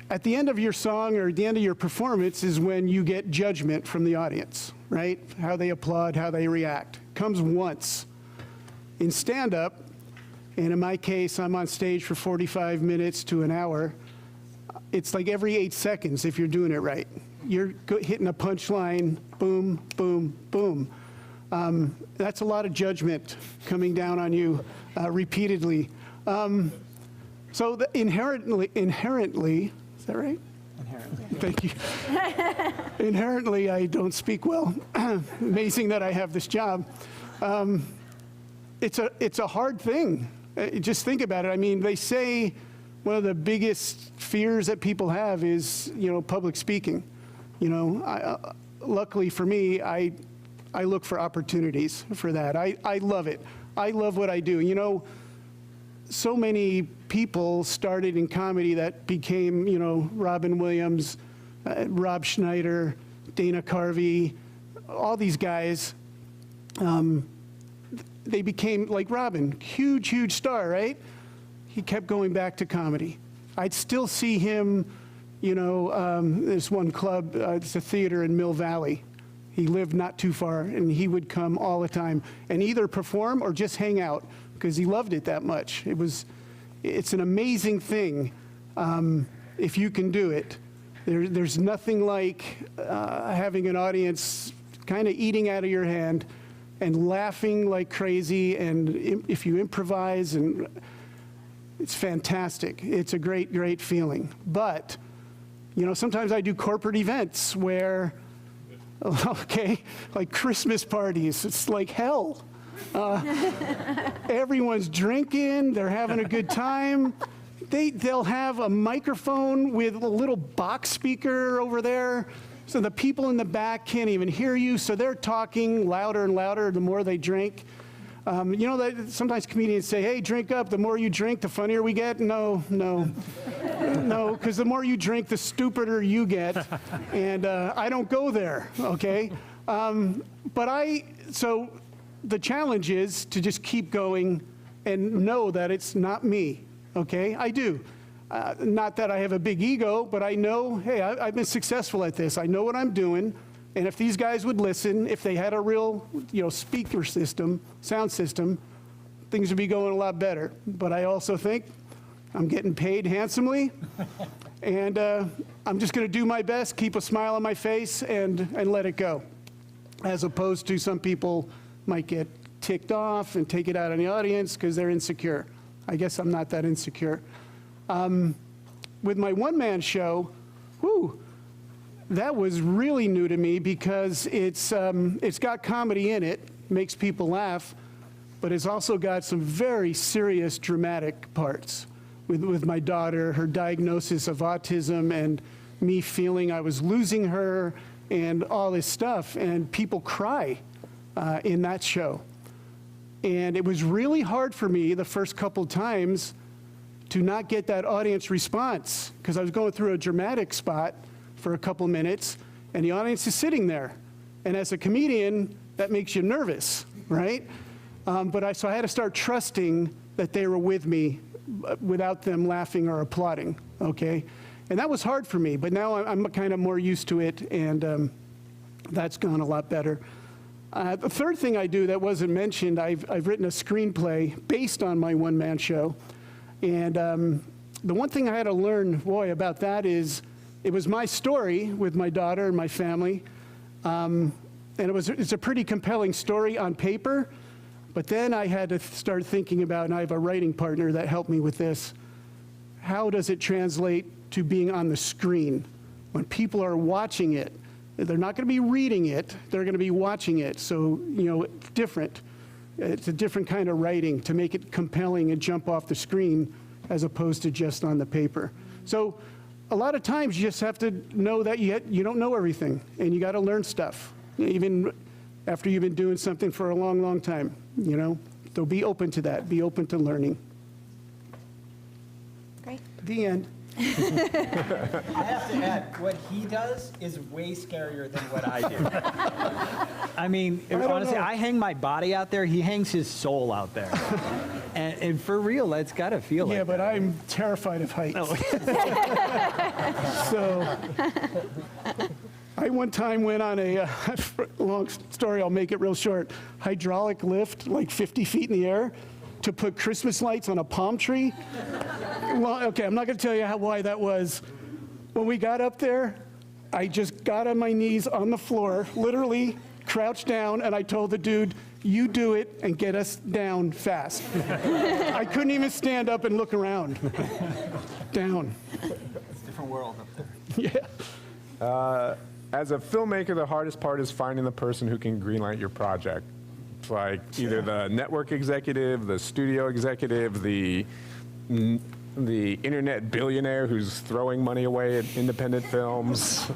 [SPEAKER 7] At the end of your song or at the end of your performance is when you get judgment from the audience, right? How they applaud, how they react. Comes once. In stand-up, and in my case, I'm on stage for 45 minutes to an hour, it's like every 8 seconds if you're doing it right. You're hitting a punchline, boom, boom, boom. That's a lot of judgment coming down on you repeatedly. So inherently, is that right? Inherently. Thank you. Inherently, I don't speak well. Amazing that I have this job. It's a hard thing. Just think about it. I mean, they say one of the biggest fears that people have is, you know, public speaking. You know, luckily for me, I look for opportunities for that. I love it. I love what I do. You know, so many people started in comedy that became, you know, Robin Williams, Rob Schneider, Dana Carvey, all these guys. They became like Robin, huge star, right? He kept going back to comedy. I'd still see him, you know, there's one club, it's a theater in Mill Valley. He lived not too far, and he would come all the time and either perform or just hang out because he loved it that much. It's an amazing thing if you can do it. There's nothing like having an audience kind of eating out of your hand and laughing like crazy, and if you improvise, and it's fantastic. It's a great feeling. But, you know, sometimes I do corporate events where, okay, like Christmas parties, it's like hell. Everyone's drinking, they're having a good time. They'll have a microphone with a little box speaker over there, so the people in the back can't even hear you, so they're talking louder and louder the more they drink. You know that sometimes comedians say, hey, drink up, the more you drink, the funnier we get. No, because the more you drink, the stupider you get, and I don't go there, okay? So the challenge is to just keep going and know that it's not me, okay? I do. Not that I have a big ego, but I know, hey, I've been successful at this. I know what I'm doing. And if these guys would listen, if they had a real, you know, speaker system, sound system, things would be going a lot better. But I also think I'm getting paid handsomely. And I'm just going to do my best, keep a smile on my face, and let it go. As opposed to some people might get ticked off and take it out on the audience because they're insecure. I guess I'm not that insecure. With my one-man show, that was really new to me because it's got comedy in it, makes people laugh, but it's also got some very serious dramatic parts with my daughter, her diagnosis of autism, and me feeling I was losing her and all this stuff, and people cry in that show. And it was really hard for me the first couple times to not get that audience response, because I was going through a dramatic spot for a couple minutes, and the audience is sitting there. And as a comedian, that makes you nervous, right? So I had to start trusting that they were with me without them laughing or applauding, okay? And that was hard for me, but now I'm kind of more used to it, and that's gone a lot better. The third thing I do that wasn't mentioned, I've written a screenplay based on my one-man show. And the one thing I had to learn, boy, about that is it was my story with my daughter and my family. And it's a pretty compelling story on paper. But then I had to start thinking about, and I have a writing partner that helped me with this, how does it translate to being on the screen? When people are watching it, they're not going to be reading it, they're going to be watching it. So, it's different. It's a different kind of writing to make it compelling and jump off the screen as opposed to just on the paper. So a lot of times you just have to know that you don't know everything, and you got to learn stuff, even after you've been doing something for a long, long time, So be open to that. Be open to learning.
[SPEAKER 1] Great.
[SPEAKER 7] The end.
[SPEAKER 6] I have to add, what he does is way scarier than what I do.
[SPEAKER 9] I mean,
[SPEAKER 7] don't
[SPEAKER 9] honestly,
[SPEAKER 7] know.
[SPEAKER 9] I hang my body out there. He hangs his soul out there. and for real, it's got to feel
[SPEAKER 7] Yeah,
[SPEAKER 9] like
[SPEAKER 7] but
[SPEAKER 9] that.
[SPEAKER 7] I'm terrified of heights. So I one time went on a, long story, I'll make it real short, hydraulic lift like 50 feet in the air to put Christmas lights on a palm tree. Well, okay, I'm not going to tell you why that was. When we got up there, I just got on my knees on the floor, literally crouched down, and I told the dude, you do it and get us down fast. I couldn't even stand up and look around. Down.
[SPEAKER 6] It's a different world up there.
[SPEAKER 7] Yeah.
[SPEAKER 8] As a filmmaker, the hardest part is finding the person who can greenlight your project. It's like either the network executive, the studio executive, the internet billionaire who's throwing money away at independent films.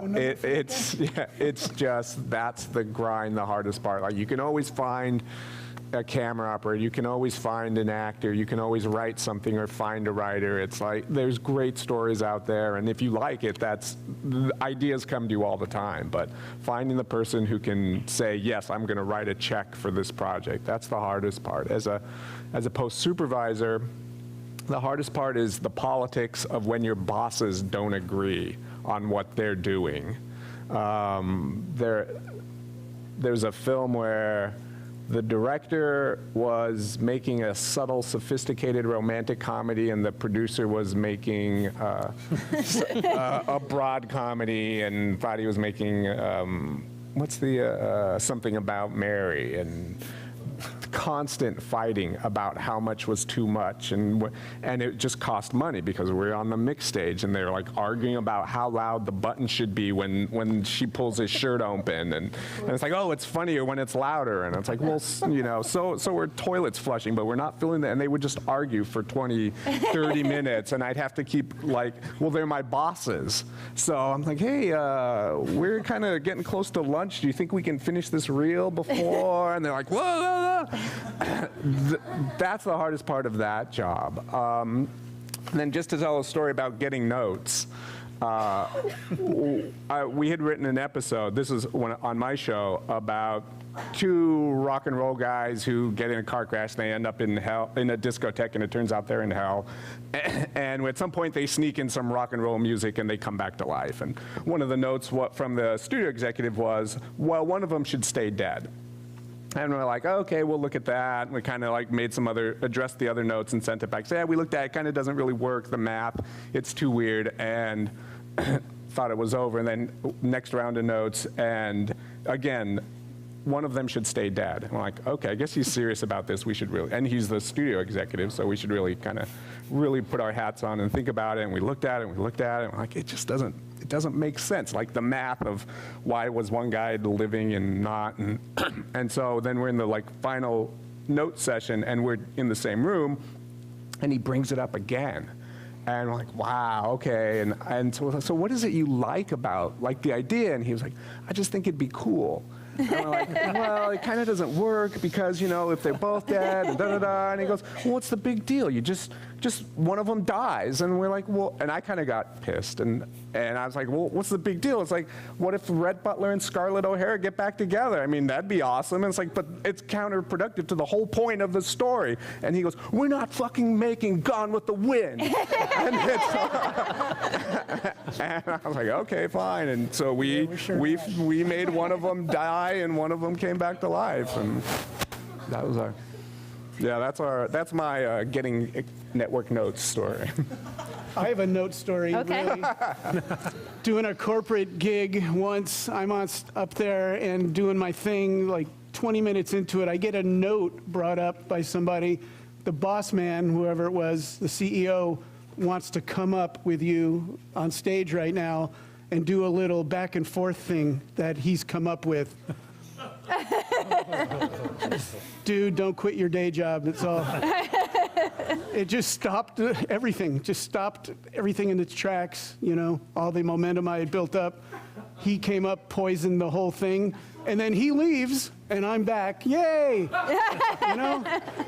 [SPEAKER 8] It's just, that's the grind, the hardest part. Like, you can always find a camera operator, you can always find an actor, you can always write something or find a writer. It's like, there's great stories out there, and if you like it, the ideas come to you all the time. But finding the person who can say, yes, I'm going to write a check for this project, that's the hardest part. As a post supervisor, the hardest part is the politics of when your bosses don't agree on what they're doing. There's a film where the director was making a subtle, sophisticated romantic comedy, and the producer was making a broad comedy and thought he was making, Something About Mary, and constant fighting about how much was too much, and it just cost money because we're on the mix stage, and they're like arguing about how loud the button should be when she pulls his shirt open, and it's like, oh, it's funnier when it's louder, and it's like, well, so we're toilets flushing, but we're not filling that, and they would just argue for 20, 30 minutes, and I'd have to keep like, well, they're my bosses, so I'm like, hey, we're kind of getting close to lunch. Do you think we can finish this reel before? And they're like, whoa, whoa, whoa. That's the hardest part of that job. And then just to tell a story about getting notes, we had written an episode, this is on my show, about two rock and roll guys who get in a car crash and they end up in hell, in a discotheque, and it turns out they're in hell. And at some point they sneak in some rock and roll music and they come back to life. And one of the notes from the studio executive was, well, one of them should stay dead. And we're like, okay, we'll look at that. And we kind of like addressed the other notes and sent it back. So yeah, we looked at it, kind of doesn't really work, the math, it's too weird, and thought it was over. And then next round of notes, and again, one of them should stay dead. And we're like, okay, I guess he's serious about this. We should really, and he's the studio executive, so we should really kind of really put our hats on and think about it. And we looked at it, and we looked at it, and we're like, it doesn't make sense. Like the math of why was one guy living and not, and so then we're in the like final note session, and we're in the same room, and he brings it up again. And I'm like, wow, okay. And so what is it you like about, like, the idea? And he was like, I just think it'd be cool. And we're like, well, it kind of doesn't work because, if they're both dead, and da-da-da. And he goes, well, what's the big deal? You just one of them dies. And we're like, well, and I kind of got pissed. And I was like, well, what's the big deal? It's like, what if Rhett Butler and Scarlett O'Hara get back together? I mean, that'd be awesome. And it's like, but it's counterproductive to the whole point of the story. And he goes, we're not fucking making Gone with the Wind. And I was like, okay, fine. And so we made one of them die and one of them came back to life. And that was that's my getting network notes story.
[SPEAKER 7] I have a note story.
[SPEAKER 1] Okay.
[SPEAKER 7] Really. Doing a corporate gig once, I'm up there and doing my thing, like 20 minutes into it, I get a note brought up by somebody. The boss man, whoever it was, the CEO, wants to come up with you on stage right now and do a little back and forth thing that he's come up with. Dude, don't quit your day job. That's all. It just stopped everything. Just stopped everything in its tracks. All the momentum I had built up. He came up, poisoned the whole thing, and then he leaves, and I'm back. Yay!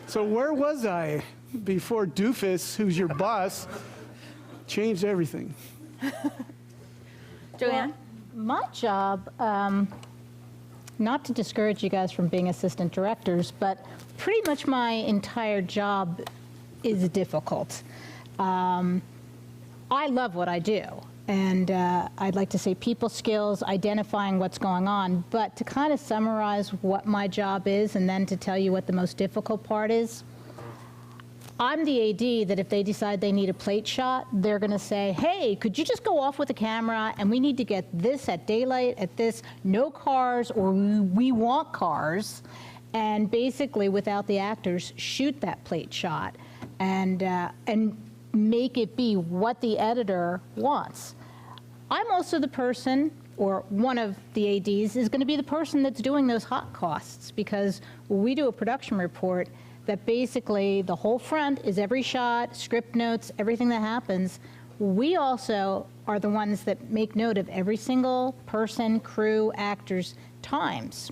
[SPEAKER 7] So where was I before Doofus, who's your boss, changed everything?
[SPEAKER 1] Joanne?
[SPEAKER 2] My job, not to discourage you guys from being assistant directors, but pretty much my entire job is difficult. I love what I do, and I'd like to say people skills, identifying what's going on, but to kind of summarize what my job is and then to tell you what the most difficult part is, I'm the AD that if they decide they need a plate shot, they're going to say, hey, could you just go off with the camera and we need to get this at daylight, at this, no cars, or we want cars, and basically without the actors, shoot that plate shot and make it be what the editor wants. I'm also the person, or one of the ADs, is going to be the person that's doing those hot costs, because we do a production report that basically the whole front is every shot, script notes, everything that happens. We also are the ones that make note of every single person, crew, actor's times.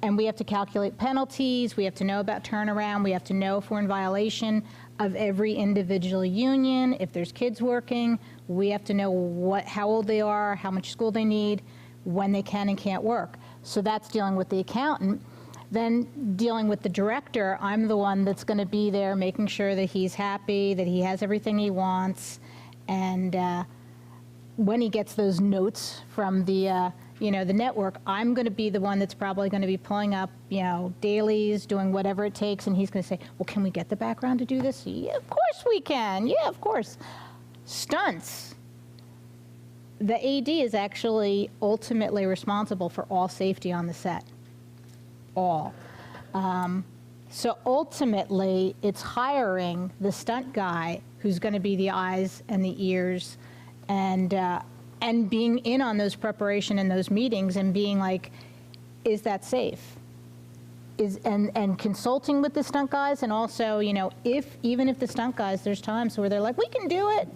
[SPEAKER 2] And we have to calculate penalties, we have to know about turnaround, we have to know if we're in violation of every individual union. If there's kids working, we have to know how old they are, how much school they need, when they can and can't work. So that's dealing with the accountant. Then dealing with the director, I'm the one that's going to be there making sure that he's happy, that he has everything he wants, and when he gets those notes from the the network, I'm going to be the one that's probably going to be pulling up dailies, doing whatever it takes, and he's going to say, well, can we get the background to do this? Yeah, of course we can. Yeah, of course. Stunts. The AD is actually ultimately responsible for all safety on the set. All. So ultimately, it's hiring the stunt guy who's going to be the eyes and the ears, and being in on those preparation and those meetings and being like, is that safe? And consulting with the stunt guys, and also, even if the stunt guys, there's times where they're like, we can do it,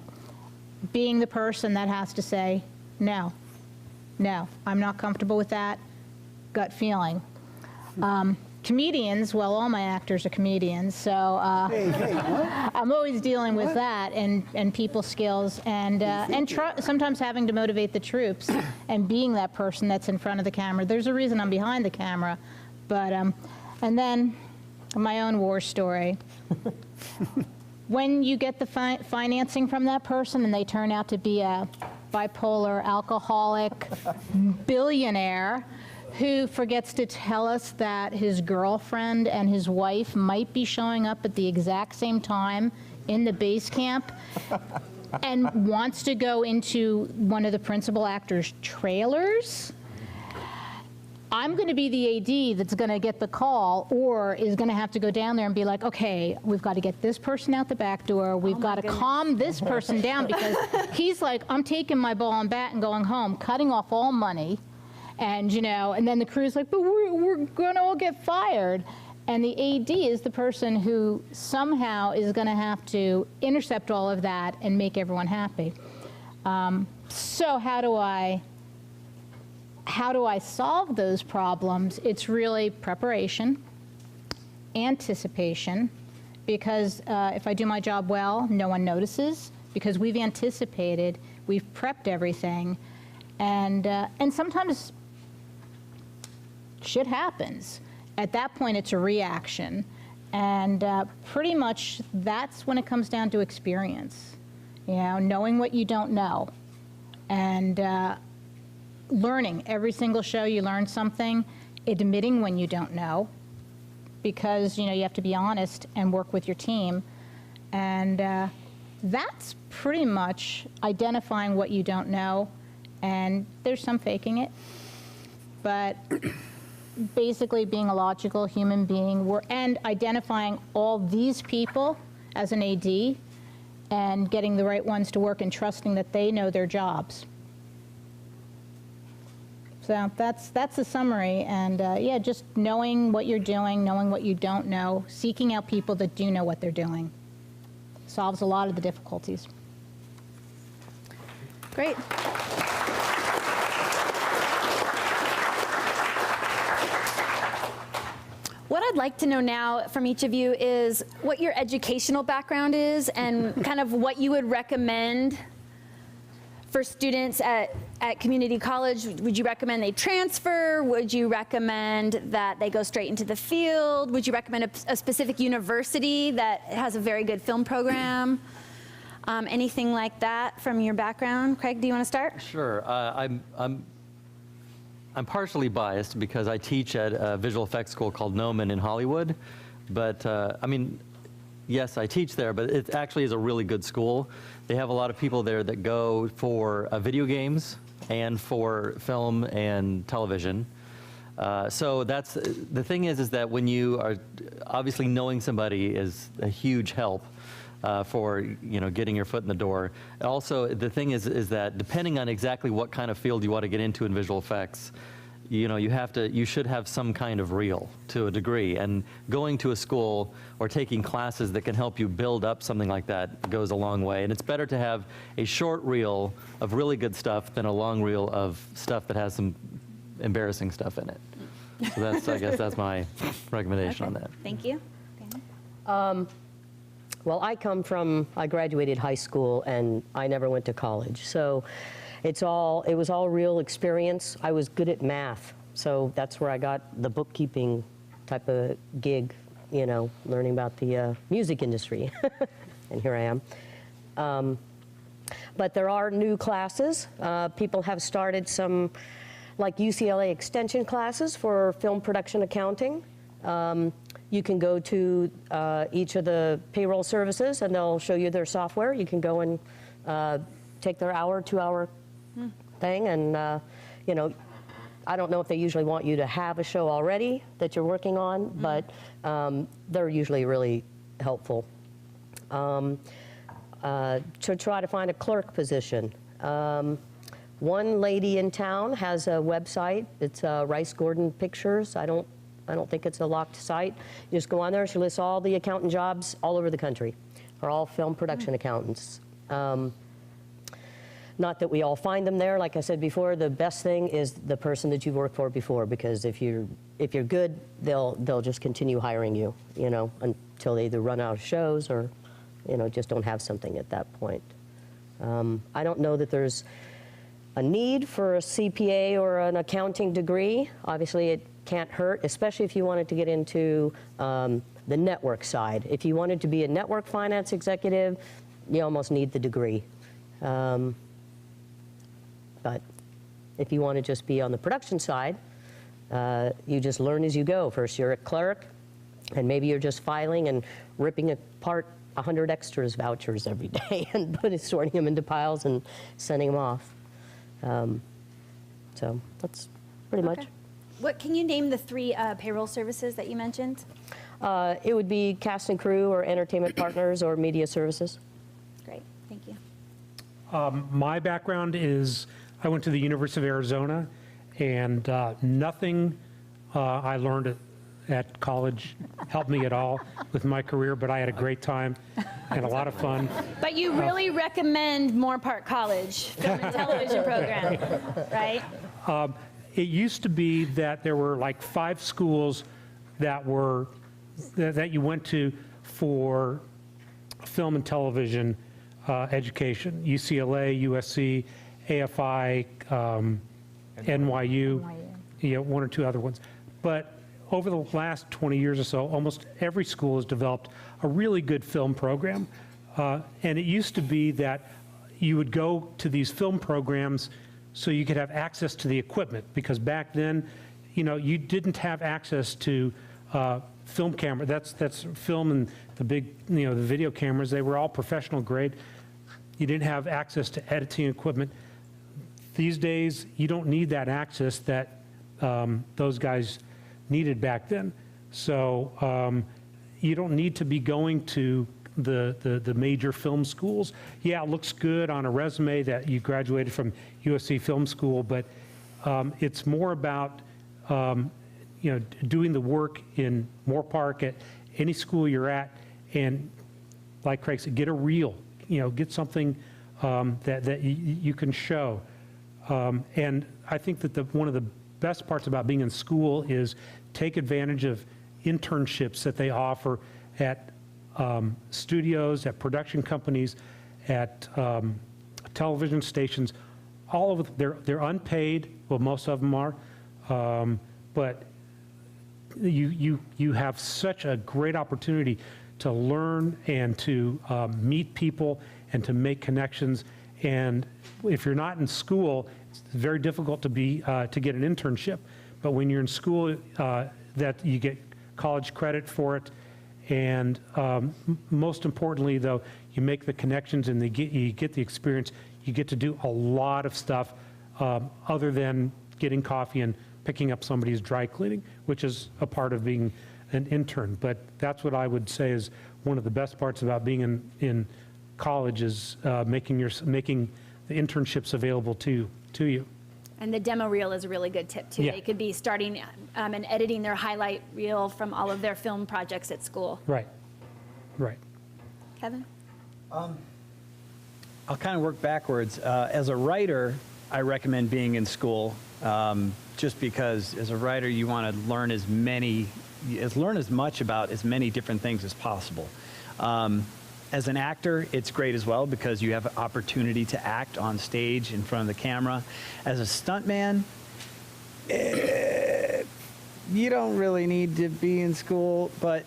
[SPEAKER 2] being the person that has to say, no, I'm not comfortable with that, gut feeling. Comedians, well, all my actors are comedians, so I'm always dealing with that and people skills and sometimes having to motivate the troops and being that person that's in front of the camera. There's a reason I'm behind the camera, but and then my own war story. When you get the financing from that person and they turn out to be a bipolar, alcoholic billionaire who forgets to tell us that his girlfriend and his wife might be showing up at the exact same time in the base camp and wants to go into one of the principal actor's trailers, I'm going to be the AD that's going to get the call or is going to have to go down there and be like, okay, we've got to get this person out the back door. We've got to calm this person down because he's like, I'm taking my ball and bat and going home, cutting off all money. And, and then the crew's like, but we're going to all get fired. And the AD is the person who somehow is going to have to intercept all of that and make everyone happy. So how do I solve those problems? It's really preparation, anticipation, because if I do my job well, no one notices, because we've anticipated, we've prepped everything, and sometimes shit happens. At that point, it's a reaction, and pretty much that's when it comes down to experience. You know, knowing what you don't know, and learning. Every single show you learn something, admitting when you don't know, because you have to be honest and work with your team, and that's pretty much identifying what you don't know, and there's some faking it, but basically being a logical human being and identifying all these people as an AD and getting the right ones to work and trusting that they know their jobs. So that's the summary, and yeah, just knowing what you're doing, knowing what you don't know, seeking out people that do know what they're doing solves a lot of the difficulties.
[SPEAKER 1] Great. What I'd like to know now from each of you is what your educational background is and kind of what you would recommend for students at community college. Would you recommend they transfer? Would you recommend that they go straight into the field? Would you recommend a specific university that has a very good film program? Anything like that from your background? Craig, do you want to start?
[SPEAKER 3] Sure. I'm partially biased because I teach at a visual effects school called Gnomon in Hollywood. But I mean, yes, I teach there, but it actually is a really good school. They have a lot of people there that go for video games and for film and television. So that's the thing is that when you are obviously knowing somebody is a huge help for getting your foot in the door. Also, the thing is that depending on exactly what kind of field you want to get into in visual effects, you should have some kind of reel to a degree, and going to a school or taking classes that can help you build up something like that goes a long way. And it's better to have a short reel of really good stuff than a long reel of stuff that has some embarrassing stuff in it. So that's, I guess that's my recommendation on that.
[SPEAKER 1] Thank you.
[SPEAKER 4] Well, I graduated high school and I never went to college. So it was all real experience. I was good at math. So that's where I got the bookkeeping type of gig, learning about the music industry. And here I am. But there are new classes. People have started some like UCLA extension classes for film production accounting. You can go to each of the payroll services and they'll show you their software. You can go and take their 2-hour thing, and I don't know if they usually want you to have a show already that you're working on, but they're usually really helpful. To try to find a clerk position. One lady in town has a website. It's Rice Gordon Pictures. I don't think it's a locked site. You just go on there. She lists all the accountant jobs all over the country. Are all film production accountants. Not that we all find them there. Like I said before, the best thing is the person that you've worked for before, because if you're good, they'll just continue hiring you, until they either run out of shows or, just don't have something at that point. I don't know that there's a need for a CPA or an accounting degree. Obviously, it can't hurt, especially if you wanted to get into the network side. If you wanted to be a network finance executive, you almost need the degree. But if you want to just be on the production side, you just learn as you go. First, you're a clerk, and maybe you're just filing and ripping apart 100 extras vouchers every day and sorting them into piles and sending them off. So that's pretty much.
[SPEAKER 1] What can you name the 3 payroll services that you mentioned?
[SPEAKER 4] It would be cast and crew or entertainment partners or media services.
[SPEAKER 1] Great, thank you.
[SPEAKER 5] My background is I went to the University of Arizona, and nothing I learned at college helped me at all with my career, but I had a great time and a lot of fun.
[SPEAKER 1] But you really recommend Moore Park College film and television program, right?
[SPEAKER 5] It used to be that there were like 5 schools that you went to for film and television education: UCLA, USC, AFI, NYU, one or 2 other ones. But over the last 20 years or so, almost every school has developed a really good film program. And it used to be that you would go to these film programs so you could have access to the equipment, because back then, you didn't have access to film camera. That's film and the big, the video cameras. They were all professional grade. You didn't have access to editing equipment. These days, you don't need that access that those guys needed back then. So you don't need to be going to the major film schools. Yeah, it looks good on a resume that you graduated from USC Film School, but it's more about doing the work in Moore Park at any school you're at, and like Craig said, get a reel, get something that you can show. And I think that one of the best parts about being in school is take advantage of internships that they offer at studios, at production companies, at television stations. All of they're unpaid. Well, most of them are, but you have such a great opportunity to learn and to meet people and to make connections. And if you're not in school, it's very difficult to get an internship. But when you're in school, that you get college credit for it. And most importantly, though, you make the connections and you get the experience. You get to do a lot of stuff other than getting coffee and picking up somebody's dry cleaning, which is a part of being an intern. But that's what I would say is one of the best parts about being in college is making the internships available to you.
[SPEAKER 1] And the demo reel is a really good tip, too.
[SPEAKER 5] Yeah.
[SPEAKER 1] They could be starting and editing their highlight reel from all of their film projects at school.
[SPEAKER 5] Right.
[SPEAKER 1] Kevin?
[SPEAKER 9] I'll kind of work backwards. As a writer, I recommend being in school, just because as a writer, you want to learn as much about as many different things as possible. As an actor, it's great as well because you have an opportunity to act on stage in front of the camera. As a stuntman, you don't really need to be in school, but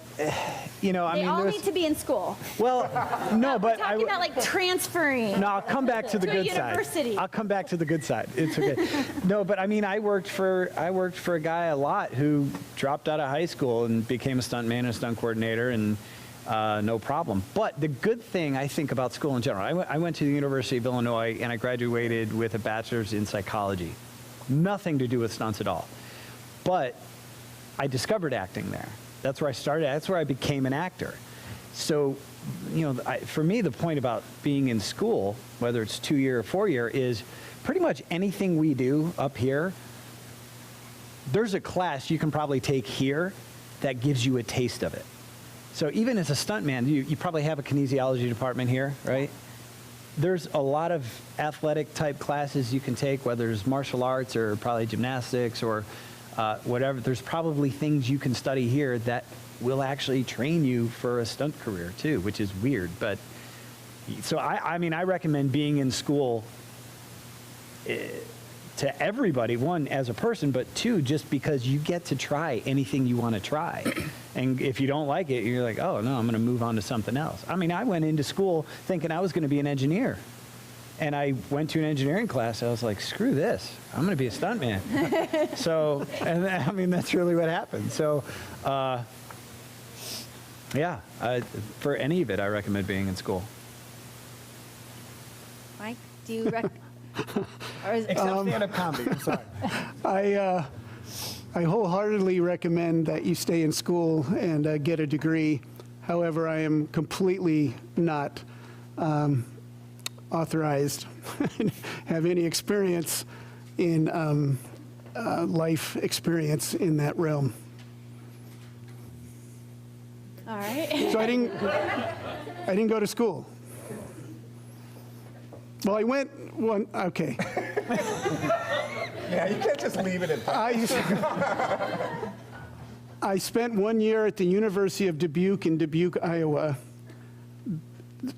[SPEAKER 1] They all need to be in school.
[SPEAKER 9] Well, no, but
[SPEAKER 1] We're talking about like transferring.
[SPEAKER 9] No, I'll come back to the
[SPEAKER 1] to a
[SPEAKER 9] good side.
[SPEAKER 1] university.
[SPEAKER 9] I'll come back to the good side. It's okay. No, but I mean, I worked for a guy a lot who dropped out of high school and became a stuntman and a stunt coordinator, and no problem. But the good thing I think about school in general, I went to the University of Illinois and I graduated with a bachelor's in psychology. Nothing to do with stunts at all. But I discovered acting there. That's where I started. That's where I became an actor. So, for me, the point about being in school, whether it's 2-year or 4-year, is pretty much anything we do up here, there's a class you can probably take here that gives you a taste of it. So even as a stuntman, you probably have a kinesiology department here, right? There's a lot of athletic type classes you can take, whether it's martial arts or probably gymnastics or whatever. There's probably things you can study here that will actually train you for a stunt career too, which is weird. But so I mean, I recommend being in school to everybody, one, as a person, but two, just because you get to try anything you want to try. And if you don't like it, you're like, oh no, I'm going to move on to something else. I mean, I went into school thinking I was going to be an engineer. And I went to an engineering class. I was like, screw this. I'm going to be a stuntman. So, and I mean, that's really what happened. So, yeah, for any of it, I recommend being in school.
[SPEAKER 1] Mike, do you recommend?
[SPEAKER 8] Except stand-up comedy, I'm sorry.
[SPEAKER 7] I wholeheartedly recommend that you stay in school and get a degree. However, I am completely not authorized, have any experience in life experience in that realm.
[SPEAKER 1] All right.
[SPEAKER 7] So I didn't go to school. Well, I went one, okay.
[SPEAKER 8] Yeah, you can't just leave it at that.
[SPEAKER 7] I spent 1 year at the University of Dubuque in Dubuque, Iowa.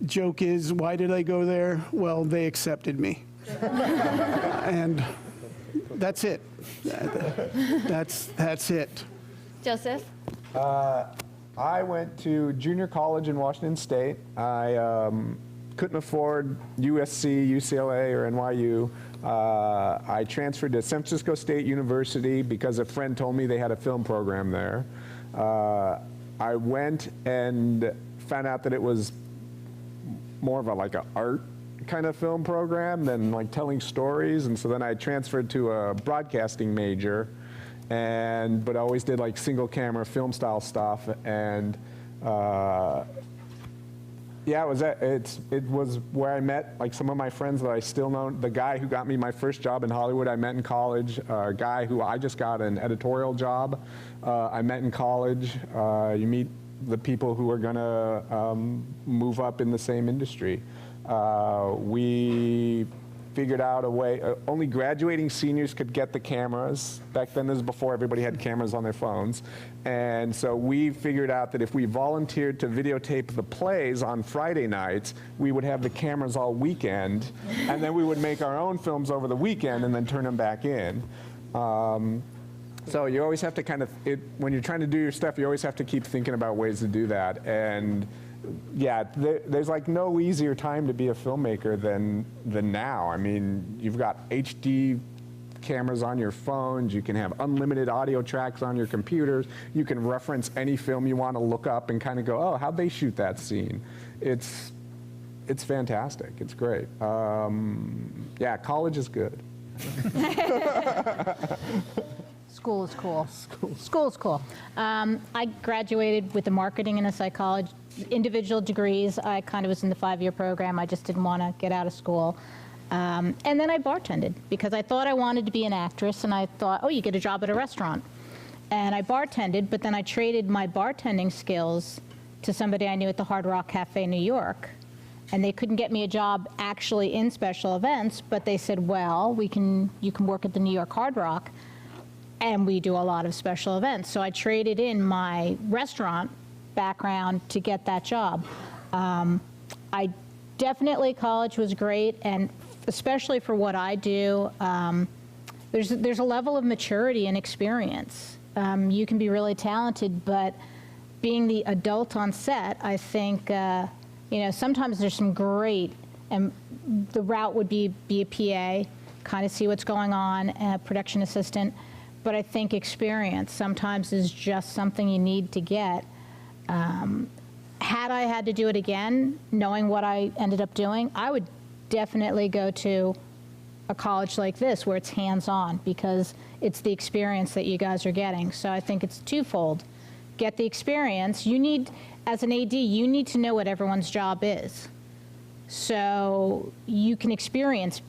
[SPEAKER 7] Joke is, why did I go there? Well, they accepted me. And that's it. That's it.
[SPEAKER 1] Joseph?
[SPEAKER 8] I went to junior college in Washington State. I couldn't afford USC, UCLA, or NYU. I transferred to San Francisco State University because a friend told me they had a film program there. I went and found out that it was more of like an art kind of film program than like telling stories, and so then I transferred to a broadcasting major, but I always did like single camera film style stuff, and yeah, it was where I met like some of my friends that I still know. The guy who got me my first job in Hollywood, I met in college. A guy who I just got an editorial job, I met in college. You meet the people who are gonna move up in the same industry. We figured out a way, only graduating seniors could get the cameras. Back then, this was before everybody had cameras on their phones. And so we figured out that if we volunteered to videotape the plays on Friday nights, we would have the cameras all weekend, and then we would make our own films over the weekend and then turn them back in. So you always have to kind of, when you're trying to do your stuff, you always have to keep thinking about ways to do that. And yeah, there's like no easier time to be a filmmaker than now. I mean, you've got HD cameras on your phones, you can have unlimited audio tracks on your computers, you can reference any film you want to look up and kind of go, oh, how'd they shoot that scene? It's fantastic, it's great. Yeah, college is good.
[SPEAKER 2] School is cool. School is cool. I graduated with a marketing and a psychology, individual degrees. I kind of was in the 5-year program. I just didn't want to get out of school. And then I bartended because I thought I wanted to be an actress, and I thought, oh, you get a job at a restaurant. And I bartended, but then I traded my bartending skills to somebody I knew at the Hard Rock Cafe in New York. And they couldn't get me a job actually in special events, but they said, well, you can work at the New York Hard Rock, and we do a lot of special events. So I traded in my restaurant background to get that job. I definitely, college was great, and especially for what I do, there's a level of maturity and experience. You can be really talented, but being the adult on set, I think, sometimes there's some great, and the route would be a PA, kind of see what's going on, a production assistant, but I think experience sometimes is just something you need to get. Had I had to do it again, knowing what I ended up doing, I would definitely go to a college like this where it's hands-on, because it's the experience that you guys are getting. So I think it's twofold. Get the experience. You need, as an AD, you need to know what everyone's job is. So you can experience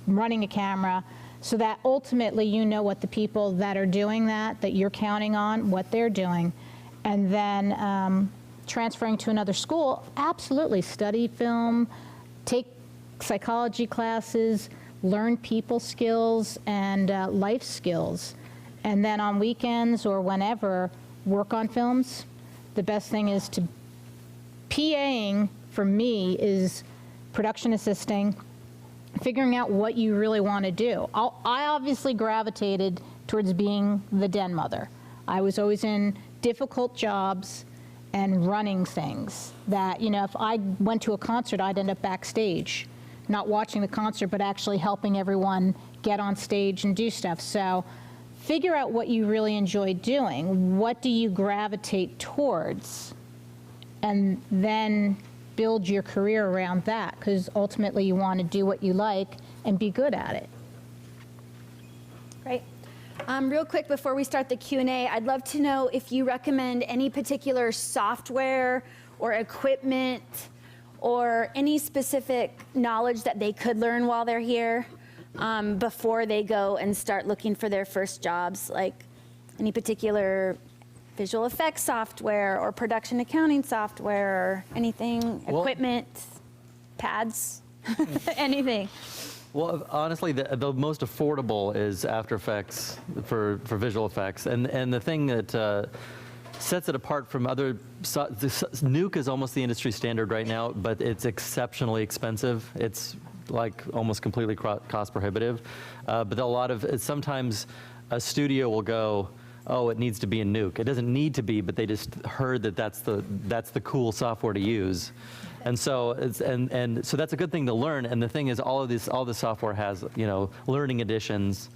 [SPEAKER 2] running a camera so that ultimately you know what the people that are doing that you're counting on, what they're doing. And then transferring to another school, absolutely study film, take psychology classes, learn people skills and life skills. And then on weekends or whenever, work on films. The best thing is to, PAing for me is production assisting, figuring out what you really want to do. I obviously gravitated towards being the den mother. I was always in difficult jobs and running things that, if I went to a concert, I'd end up backstage, not watching the concert, but actually helping everyone get on stage and do stuff. So figure out what you really enjoy doing. What do you gravitate towards? And then build your career around that, because ultimately you want to do what you like and be good at it.
[SPEAKER 1] Great. Real quick before we start the Q&A, I'd love to know if you recommend any particular software or equipment or any specific knowledge that they could learn while they're here before they go and start looking for their first jobs, like any particular visual effects software or production accounting software or anything,
[SPEAKER 3] Well-
[SPEAKER 1] equipment, pads, anything.
[SPEAKER 3] Well, honestly, the most affordable is After Effects for visual effects, and the thing that sets it apart from other, Nuke is almost the industry standard right now, but it's exceptionally expensive. It's like almost completely cost prohibitive. But a lot of sometimes a studio will go, oh, it needs to be in Nuke. It doesn't need to be, but they just heard that that's the cool software to use. And so and so that's a good thing to learn. And the thing is, all the software has, you know, learning editions.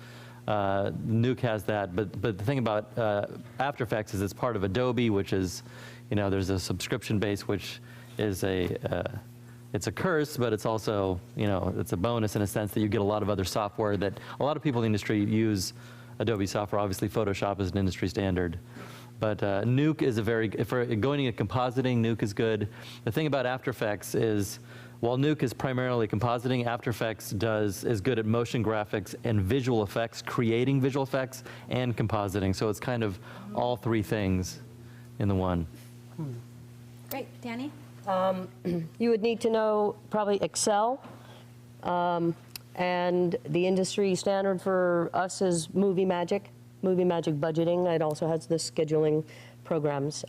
[SPEAKER 3] Nuke has that, but the thing about After Effects is it's part of Adobe, which is, you know, there's a subscription base, which is it's a curse, but it's also, you know, it's a bonus in a sense that you get a lot of other software that a lot of people in the industry use. Adobe software, obviously Photoshop is an industry standard. But Nuke is if we're going into compositing, Nuke is good. The thing about After Effects is, while Nuke is primarily compositing, After Effects is good at motion graphics and visual effects, creating visual effects and compositing. So it's kind of all three things in the one.
[SPEAKER 1] Great, Danny?
[SPEAKER 4] You would need to know probably Excel, and the industry standard for us is Movie Magic budgeting. It also has the scheduling programs.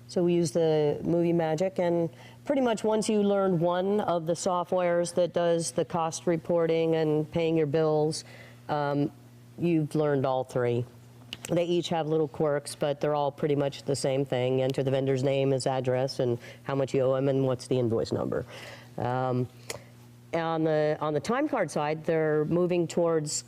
[SPEAKER 4] So we use the Movie Magic, and pretty much once you learn one of the softwares that does the cost reporting and paying your bills, you've learned all three. They each have little quirks, but they're all pretty much the same thing. Enter the vendor's name, his address, and how much you owe him, and what's the invoice number. On the time card side, they're moving towards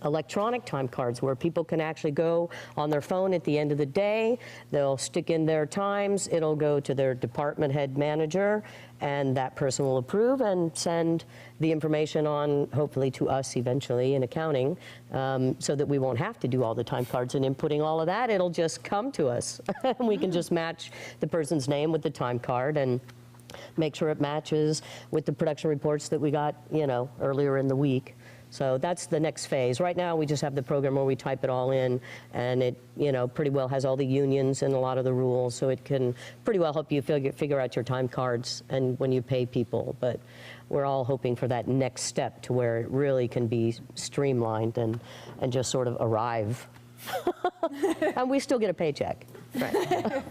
[SPEAKER 4] electronic time cards where people can actually go on their phone at the end of the day. They'll stick in their times. It'll go to their department head manager, and that person will approve and send the information on, hopefully, to us eventually in accounting, so that we won't have to do all the time cards and inputting all of that. It'll just come to us. And we can just match the person's name with the time card and make sure it matches with the production reports that we got, you know, earlier in the week. So that's the next phase. Right now, we just have the program where we type it all in, and it, you know, pretty well has all the unions and a lot of the rules, so it can pretty well help you figure out your time cards and when you pay people. But we're all hoping for that next step to where it really can be streamlined and just sort of arrive. And we still get a paycheck. Right.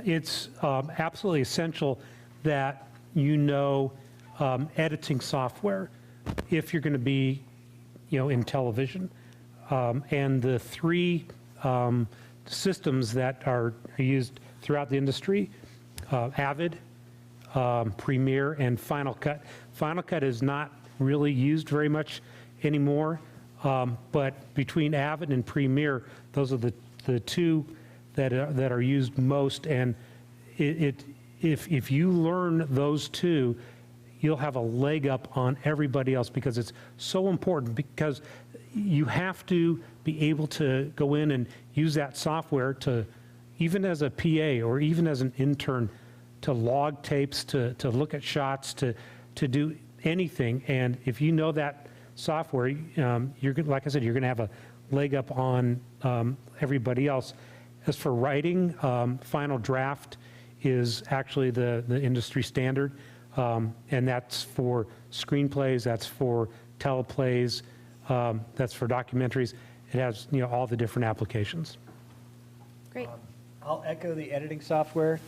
[SPEAKER 5] It's absolutely essential that you know editing software if you're going to be, you know, in television. And the three systems that are used throughout the industry, Avid, Premiere, and Final Cut. Final Cut is not really used very much anymore, but between Avid and Premiere, those are the two that are used most. And if you learn those two, you'll have a leg up on everybody else, because it's so important, because you have to be able to go in and use that software to, even as a PA or even as an intern, to log tapes, to look at shots, to do anything. And if you know that software, you're gonna, like I said, you're going to have a leg up on everybody else. As for writing, Final Draft is actually the industry standard. And that's for screenplays, that's for teleplays, that's for documentaries. It has, you know, all the different applications.
[SPEAKER 1] Great.
[SPEAKER 6] I'll echo the editing software.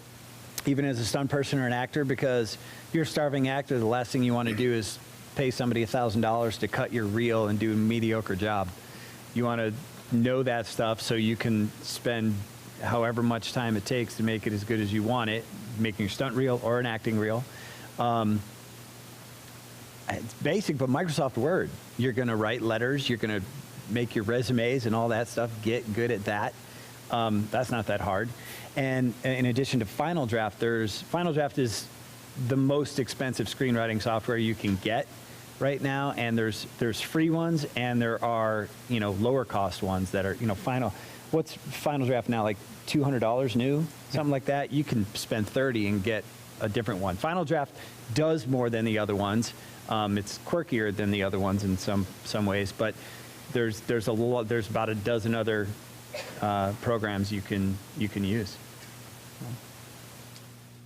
[SPEAKER 9] Even as a stunt person or an actor, because you're a starving actor, the last thing you want to do is pay somebody $1,000 to cut your reel and do a mediocre job. You want to know that stuff so you can spend however much time it takes to make it as good as you want it, making a stunt reel or an acting reel. It's basic, but Microsoft Word, you're going to write letters, you're going to make your resumes and all that stuff, get good at that. That's not that hard. And in addition to Final Draft, Final Draft is the most expensive screenwriting software you can get right now, and there's free ones, and there are, you know, lower cost ones that are, you know, what's Final Draft now, like $200 new, something like that? You can spend $30 and get a different one. Final Draft does more than the other ones. It's quirkier than the other ones in some ways, but there's about a dozen other programs you can use.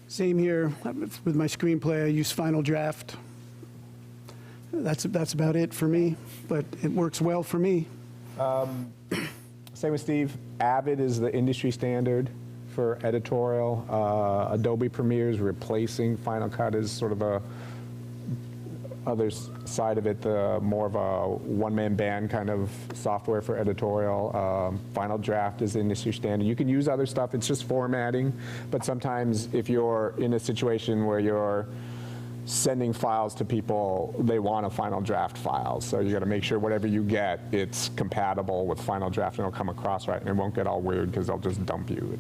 [SPEAKER 7] Same here with my screenplay. I use Final Draft. That's about it for me, but it works well for me.
[SPEAKER 8] Same with Steve. Avid is the industry standard for editorial. Adobe Premiere is replacing Final Cut as sort of a other side of it, the more of a one-man band kind of software for editorial. Final Draft is the industry standard. You can use other stuff, it's just formatting, but sometimes if you're in a situation where you're sending files to people, they want a Final Draft file. So you got to make sure whatever you get, it's compatible with Final Draft and it'll come across right and it won't get all weird because they'll just dump you.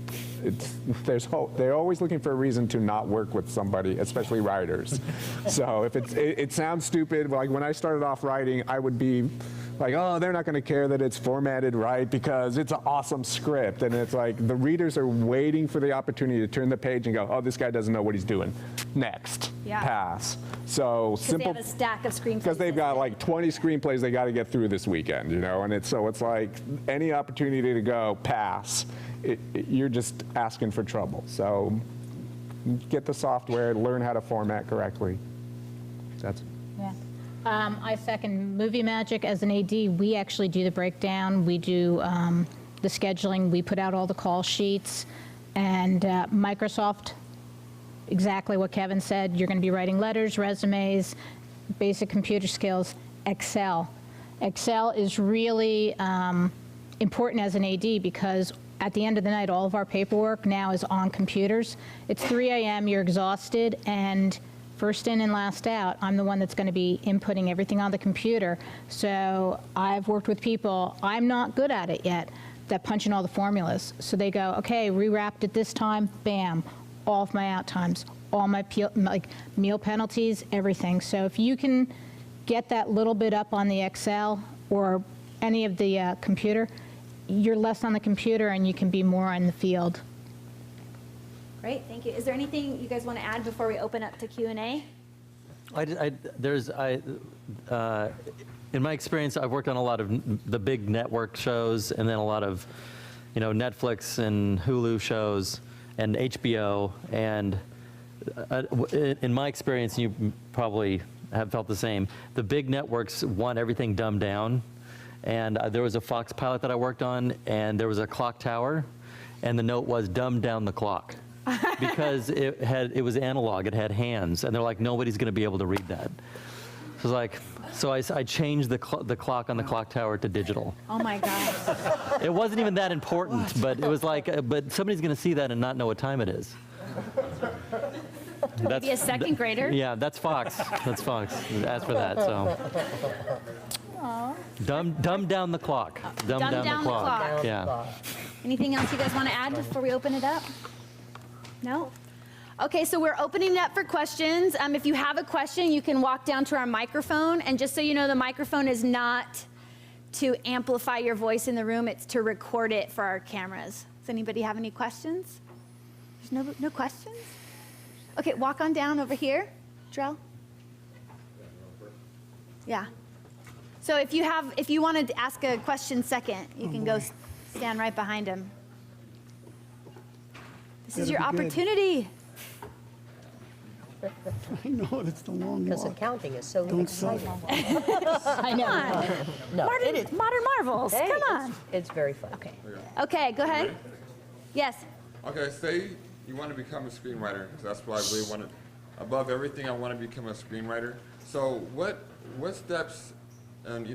[SPEAKER 8] They're always looking for a reason to not work with somebody, especially writers. So if it sounds stupid, like when I started off writing, I would be like, oh, they're not going to care that it's formatted right because it's an awesome script. And it's like the readers are waiting for the opportunity to turn the page and go, oh, this guy doesn't know what he's doing. Next.
[SPEAKER 1] Yeah.
[SPEAKER 8] Pass. So
[SPEAKER 1] Because they have a stack of screenplays.
[SPEAKER 8] because they've got like 20 screenplays they got to get through this weekend, you know, and it's like any opportunity to go pass, you're just asking for trouble. So get the software, learn how to format correctly. That's
[SPEAKER 2] Yeah. I second Movie Magic. As an AD, we actually do the breakdown. We do the scheduling. We put out all the call sheets. And Microsoft, exactly what Kevin said. You're going to be writing letters, resumes, basic computer skills. Excel. Excel is really important as an AD because at the end of the night, all of our paperwork now is on computers. It's 3 a.m., you're exhausted, and first in and last out, I'm the one that's going to be inputting everything on the computer. So I've worked with people, I'm not good at it yet, that punch in all the formulas. So they go, okay, rewrapped at this time, bam, all of my out times, all my meal penalties, everything. So if you can get that little bit up on the Excel or any of the computer, you're less on the computer and you can be more in the field.
[SPEAKER 1] Great, thank you. Is there anything you guys want to add before we open up to Q&A?
[SPEAKER 3] In my experience, I've worked on a lot of the big network shows, and then a lot of, Netflix and Hulu shows, and HBO. And in my experience, you probably have felt the same. The big networks want everything dumbed down. And there was a Fox pilot that I worked on, and there was a clock tower, and the note was dumb down the clock. Because it was analog, it had hands, and they're like, nobody's going to be able to read that. So I changed the clock on the clock tower to digital.
[SPEAKER 1] Oh my gosh.
[SPEAKER 3] It wasn't even that important, but it was like, but somebody's going to see that and not know what time it is.
[SPEAKER 1] Maybe a second grader?
[SPEAKER 3] Yeah, that's Fox. That's Fox. Ask for that. So. Dumb down the clock. Dumb down the clock. Yeah.
[SPEAKER 1] Anything else you guys want to add before we open it up? No? Okay, so we're opening it up for questions. If you have a question, you can walk down to our microphone. And just so you know, the microphone is not to amplify your voice in the room. It's to record it for our cameras. Does anybody have any questions? There's no questions? Okay, walk on down over here. Drell? Yeah. So if you want to ask a question second, you can go stand right behind him. This is your opportunity.
[SPEAKER 7] I know, it's the long
[SPEAKER 4] Because
[SPEAKER 7] walk.
[SPEAKER 4] accounting is so
[SPEAKER 7] Don't suck.
[SPEAKER 4] exciting.
[SPEAKER 2] I know.
[SPEAKER 4] No, it is.
[SPEAKER 1] Modern marvels.
[SPEAKER 4] Hey,
[SPEAKER 1] Come on.
[SPEAKER 4] It's very fun.
[SPEAKER 1] Okay, go ahead. Yes.
[SPEAKER 10] Okay, say you want to become a screenwriter, 'cause that's what I really wanted. Above everything, I want to become a screenwriter. So what steps and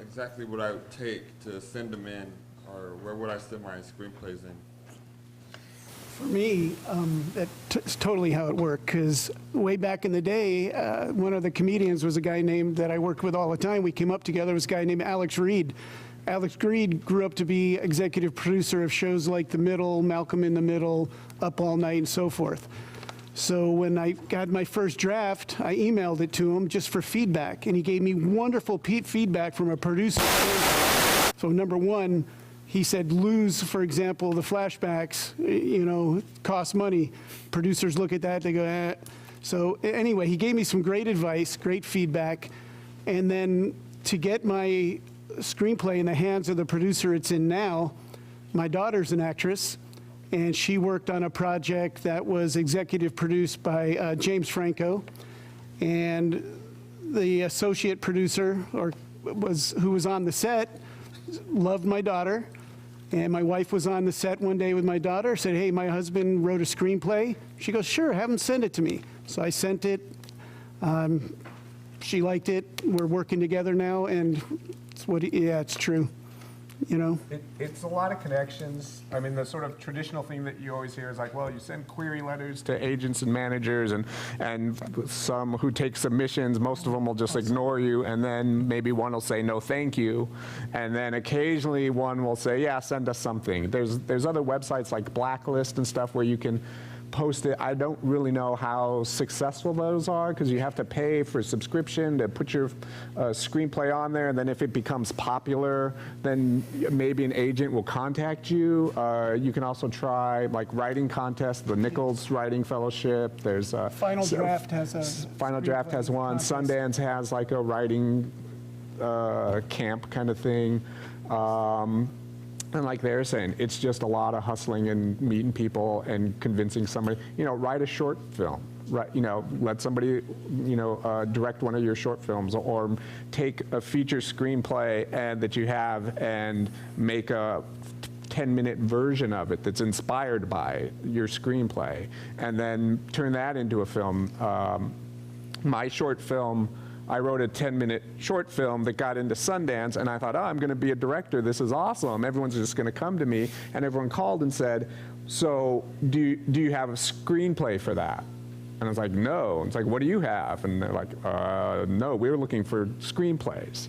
[SPEAKER 10] exactly what I would take to send them in, or where would I send my screenplays in?
[SPEAKER 7] For me, that's totally how it worked, because way back in the day, one of the comedians was a guy named that I worked with all the time. We came up together, was a guy named Alex Reed. Alex Reed grew up to be executive producer of shows like The Middle, Malcolm in the Middle, Up All Night, and so forth. So when I got my first draft, I emailed it to him just for feedback, and he gave me wonderful feedback from a producer. So number one, he said, lose, for example, the flashbacks, cost money. Producers look at that, they go, eh. So anyway, he gave me some great advice, great feedback. And then to get my screenplay in the hands of the producer it's in now, My daughter's an actress, and she worked on a project that was executive produced by James Franco, and the associate producer who was on the set loved my daughter. And my wife was on the set one day with my daughter, said, hey, my husband wrote a screenplay. She goes, sure, have him send it to me. So I sent it. She liked it. We're working together now, and it's true. You know?
[SPEAKER 8] It's a lot of connections. I mean, the sort of traditional thing that you always hear is like, well, you send query letters to agents and managers, and some who take submissions, most of them will just ignore you, and then maybe one will say, no, thank you. And then occasionally one will say, yeah, send us something. There's other websites like Blacklist and stuff where you can post it. I don't really know how successful those are, because you have to pay for a subscription to put your screenplay on there, and then if it becomes popular, then maybe an agent will contact you. You can also try like writing contests, the Nichols Writing Fellowship. There's
[SPEAKER 7] Final Draft has one.
[SPEAKER 8] Contest. Sundance has like a writing camp kind of thing. And like they're saying, it's just a lot of hustling and meeting people and convincing somebody, write a short film, right? Let somebody, direct one of your short films, or take a feature screenplay that you have and make a 10-minute version of it that's inspired by your screenplay, and then turn that into a film. My short film, I wrote a 10-minute short film that got into Sundance, and I thought, oh, I'm going to be a director. This is awesome. Everyone's just going to come to me. And everyone called and said, so do you have a screenplay for that? And I was like, no. And it's like, what do you have? And they're like, no, we were looking for screenplays.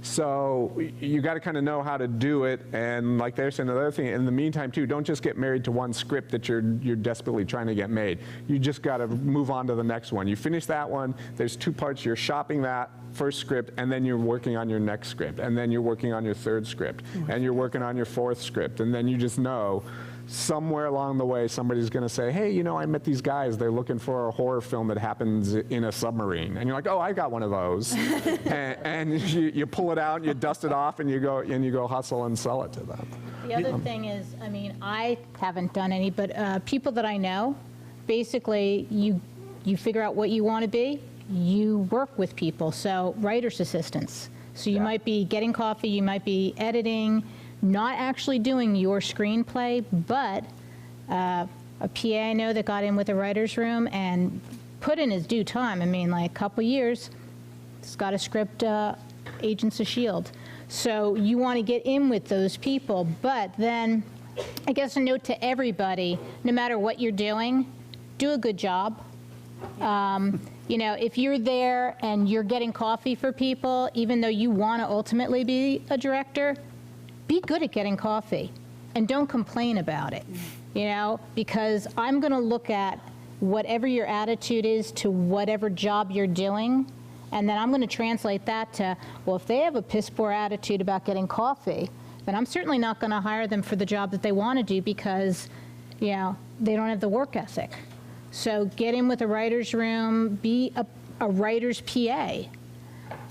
[SPEAKER 8] So you got to kind of know how to do it. And like they're saying, another thing, in the meantime too, don't just get married to one script that you're desperately trying to get made. You just got to move on to the next one. You finish that one, there's two parts. You're shopping that first script, and then you're working on your next script, and then you're working on your third script, and you're working on your fourth script, and then you just know somewhere along the way somebody's going to say, hey, I met these guys, they're looking for a horror film that happens in a submarine. And you're like, oh, I got one of those. and you pull it out, you dust it off, and you go hustle and sell it to them.
[SPEAKER 2] The other thing is, I haven't done any, but people that I know, basically you figure out what you want to be, you work with people. So writer's assistants. So you might be getting coffee, you might be editing, not actually doing your screenplay, but a PA I know that got in with a writer's room and put in his due time. Like a couple years, he's got a script, Agents of S.H.I.E.L.D. So you want to get in with those people, but then I guess a note to everybody, no matter what you're doing, do a good job. If you're there and you're getting coffee for people, even though you want to ultimately be a director, be good at getting coffee and don't complain about it, because I'm going to look at whatever your attitude is to whatever job you're doing, and then I'm going to translate that to, well, if they have a piss poor attitude about getting coffee, then I'm certainly not going to hire them for the job that they want to do, because, they don't have the work ethic. So get in with a writer's room, be a writer's PA,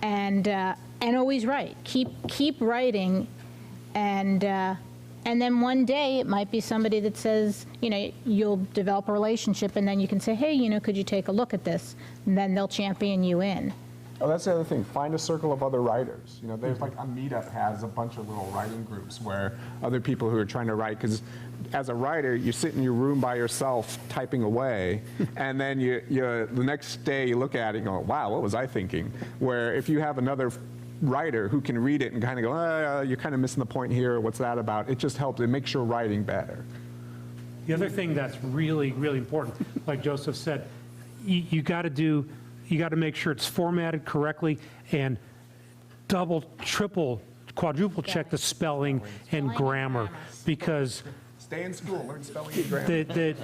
[SPEAKER 2] and always write. Keep writing. And then one day it might be somebody that says, you'll develop a relationship, and then you can say, hey, could you take a look at this? And then they'll champion you in.
[SPEAKER 8] Oh, that's the other thing. Find a circle of other writers. There's like a Meetup has a bunch of little writing groups where other people who are trying to write, because as a writer, you sit in your room by yourself typing away, and then the next day you look at it and go, wow, what was I thinking? Where if you have another writer who can read it and kind of go, you're kind of missing the point here, what's that about? It just helps. It makes your writing better.
[SPEAKER 5] The other thing that's really, really important, like Joseph said, you got to make sure it's formatted correctly, and double, triple, quadruple check the spelling and grammar, because
[SPEAKER 8] Stay in school, learn spelling and grammar.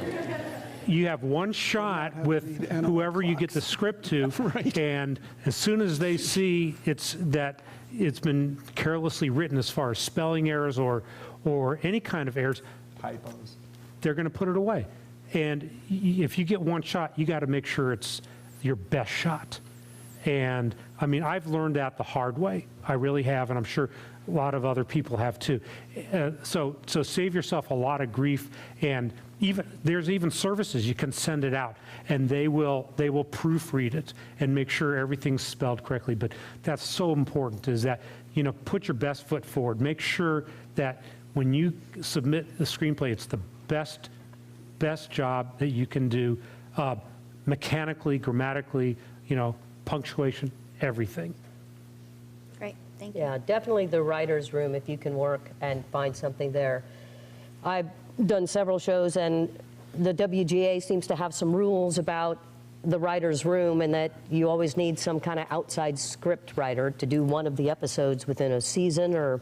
[SPEAKER 5] You have one shot with whoever you get the script to, and as soon as they see it's been carelessly written as far as spelling errors or any kind of errors,
[SPEAKER 8] Typos.
[SPEAKER 5] they're going to put it away. And if you get one shot, you got to make sure it's your best shot. And I mean, I've learned that the hard way. I really have, and I'm sure a lot of other people have too. So save yourself a lot of grief, and there's even services you can send it out, and they will proofread it and make sure everything's spelled correctly. But that's so important, is that, put your best foot forward. Make sure that when you submit the screenplay, it's the best job that you can do, mechanically, grammatically, punctuation, everything.
[SPEAKER 1] Great, thank you.
[SPEAKER 4] Yeah, definitely the writer's room, if you can work and find something there. I've done several shows, and the WGA seems to have some rules about the writer's room, and that you always need some kind of outside script writer to do one of the episodes within a season, or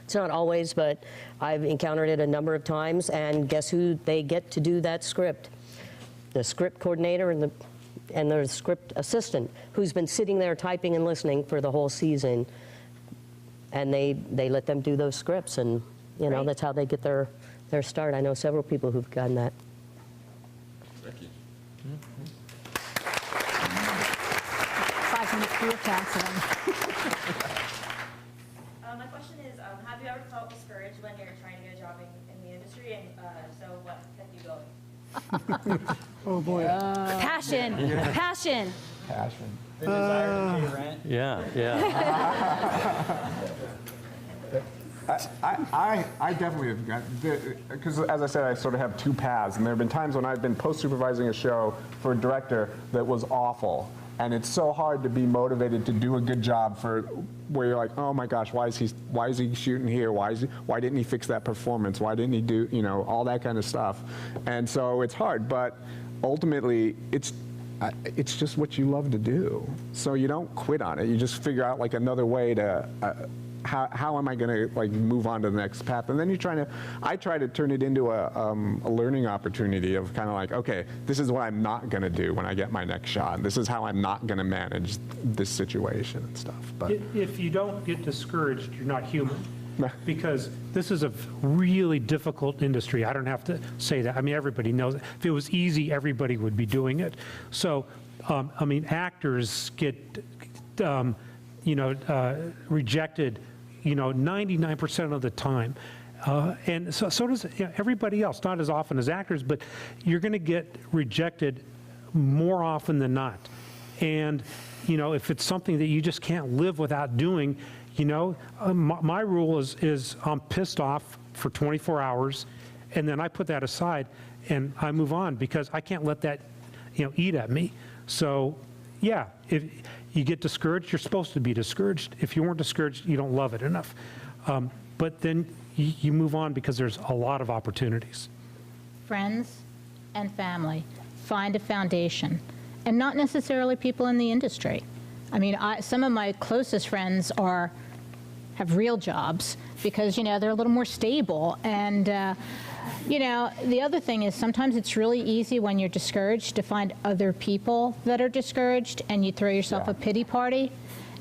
[SPEAKER 4] it's not always, but I've encountered it a number of times, and guess who they get to do that script? The script coordinator and the script assistant, who's been sitting there typing and listening for the whole season, and they let them do those scripts, and
[SPEAKER 1] Right.
[SPEAKER 4] that's how they get their start. I know several people who've gotten that.
[SPEAKER 10] Thank you.
[SPEAKER 2] 5 minutes career counseling.
[SPEAKER 11] My question is, have you ever felt discouraged when you're trying to get a job in the industry, and so what kept you going?
[SPEAKER 7] Oh, boy.
[SPEAKER 1] Passion, passion.
[SPEAKER 8] Passion.
[SPEAKER 6] The desire to pay rent.
[SPEAKER 3] Yeah.
[SPEAKER 8] I definitely have got, because as I said, I sort of have two paths, and there have been times when I've been post-supervising a show for a director that was awful, and it's so hard to be motivated to do a good job where you're like, oh my gosh, why is he shooting here? Why didn't he fix that performance? Why didn't he do, all that kind of stuff? And so it's hard, but ultimately it's just what you love to do. So you don't quit on it. You just figure out like another way to, how am I going to like move on to the next path? And then I try to turn it into a learning opportunity of kind of like, okay, this is what I'm not going to do when I get my next shot. This is how I'm not going to manage this situation and stuff. But
[SPEAKER 5] If you don't get discouraged, you're not human. Because this is a really difficult industry. I don't have to say that. I mean, everybody knows it. If it was easy, everybody would be doing it. So, I mean, actors get, rejected, 99% of the time. And so does everybody else, not as often as actors, but you're going to get rejected more often than not. And, if it's something that you just can't live without doing, my rule is I'm pissed off for 24 hours, and then I put that aside and I move on, because I can't let that, eat at me. So, yeah, if you get discouraged, you're supposed to be discouraged. If you weren't discouraged, you don't love it enough. But then you move on, because there's a lot of opportunities.
[SPEAKER 2] Friends and family, find a foundation, and not necessarily people in the industry. I mean, some of my closest friends have real jobs, because they're a little more stable. And the other thing is, sometimes it's really easy when you're discouraged to find other people that are discouraged, and you throw yourself a pity party.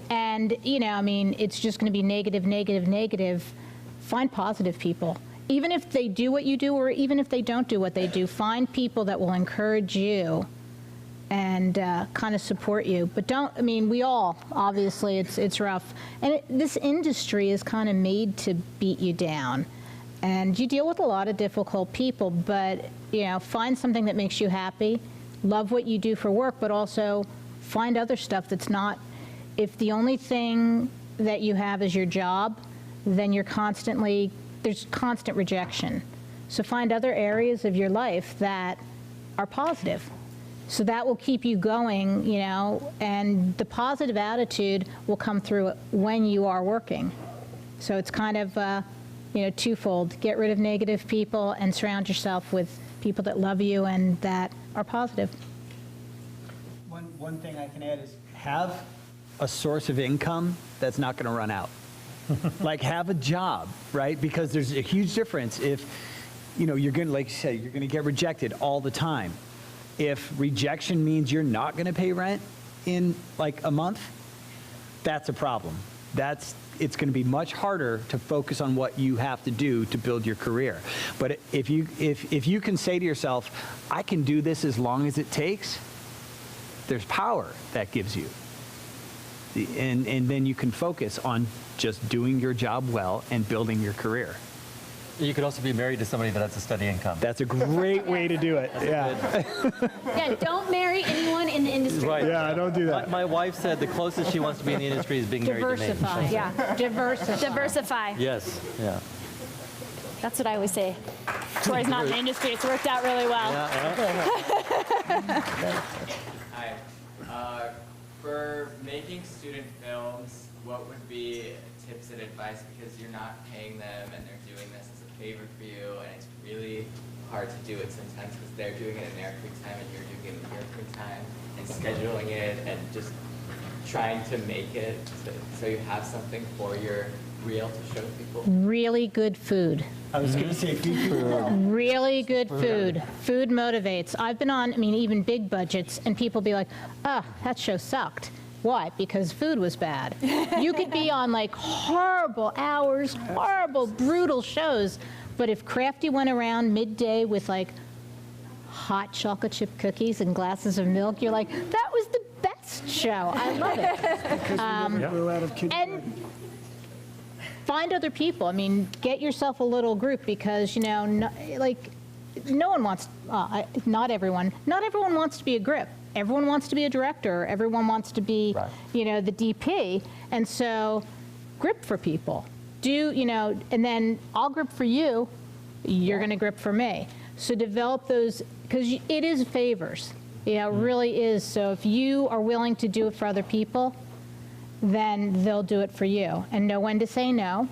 [SPEAKER 2] And it's just going to be negative, negative, negative. Find positive people. Even if they do what you do, or even if they don't do what they do, find people that will encourage you and kind of support you. But we all, obviously, it's rough. And this industry is kind of made to beat you down. And you deal with a lot of difficult people, but, find something that makes you happy. Love what you do for work, but also find other stuff that's not. If the only thing that you have is your job, then there's constant rejection. So find other areas of your life that are positive. So that will keep you going, and the positive attitude will come through when you are working. So it's kind of, twofold. Get rid of negative people and surround yourself with people that love you and that are positive.
[SPEAKER 6] One thing I can add is have
[SPEAKER 9] A source of income that's not going to run out. Like, have a job, right? Because there's a huge difference if, you're going to, like you said, you're going to get rejected all the time. If rejection means you're not going to pay rent in like a month, that's a problem. It's going to be much harder to focus on what you have to do to build your career. But if you can say to yourself, I can do this as long as it takes, there's power that gives you. And then you can focus on just doing your job well and building your career.
[SPEAKER 3] You could also be married to somebody that has a steady income.
[SPEAKER 9] That's a great way to do it. Yeah.
[SPEAKER 1] Yeah, don't marry anyone in the industry.
[SPEAKER 3] Right.
[SPEAKER 5] Yeah, don't do that.
[SPEAKER 3] My wife said the closest she wants to be in the industry is being married to me.
[SPEAKER 2] Diversify.
[SPEAKER 1] Yeah.
[SPEAKER 2] Diversify.
[SPEAKER 1] Diversify.
[SPEAKER 3] Yes, yeah.
[SPEAKER 1] That's what I always say. Troy's not in the industry. It's worked out really well.
[SPEAKER 12] Hi. For making student films, what would be tips and advice, because you're not paying them and they're doing this as a favor for you, and it's really hard to do it sometimes because they're doing it in their free time and you're doing it in your free time, and scheduling it and just trying to make it so you have something for your reel to show people?
[SPEAKER 2] Really good food.
[SPEAKER 6] I was going to say food.
[SPEAKER 2] Really good food. Food motivates. I've been on, I mean, even big budgets, and people be like, oh, that show sucked. Why? Because food was bad. You could be on like horrible hours, horrible, brutal shows, but if Crafty went around midday with like hot chocolate chip cookies and glasses of milk, you're like, that was the best show. I love it.
[SPEAKER 7] Grow out of
[SPEAKER 2] And find other people. I mean, get yourself a little group, because, you know, no one wants, not everyone wants to be a grip. Everyone wants to be a director. Everyone wants to be, you know, the DP. And so grip for people. You know, and then I'll grip for you. You're going to grip for me. So develop those, because it is favors. Yeah, it really is. So if you are willing to do it for other people, then they'll do it for you. And know when to say no,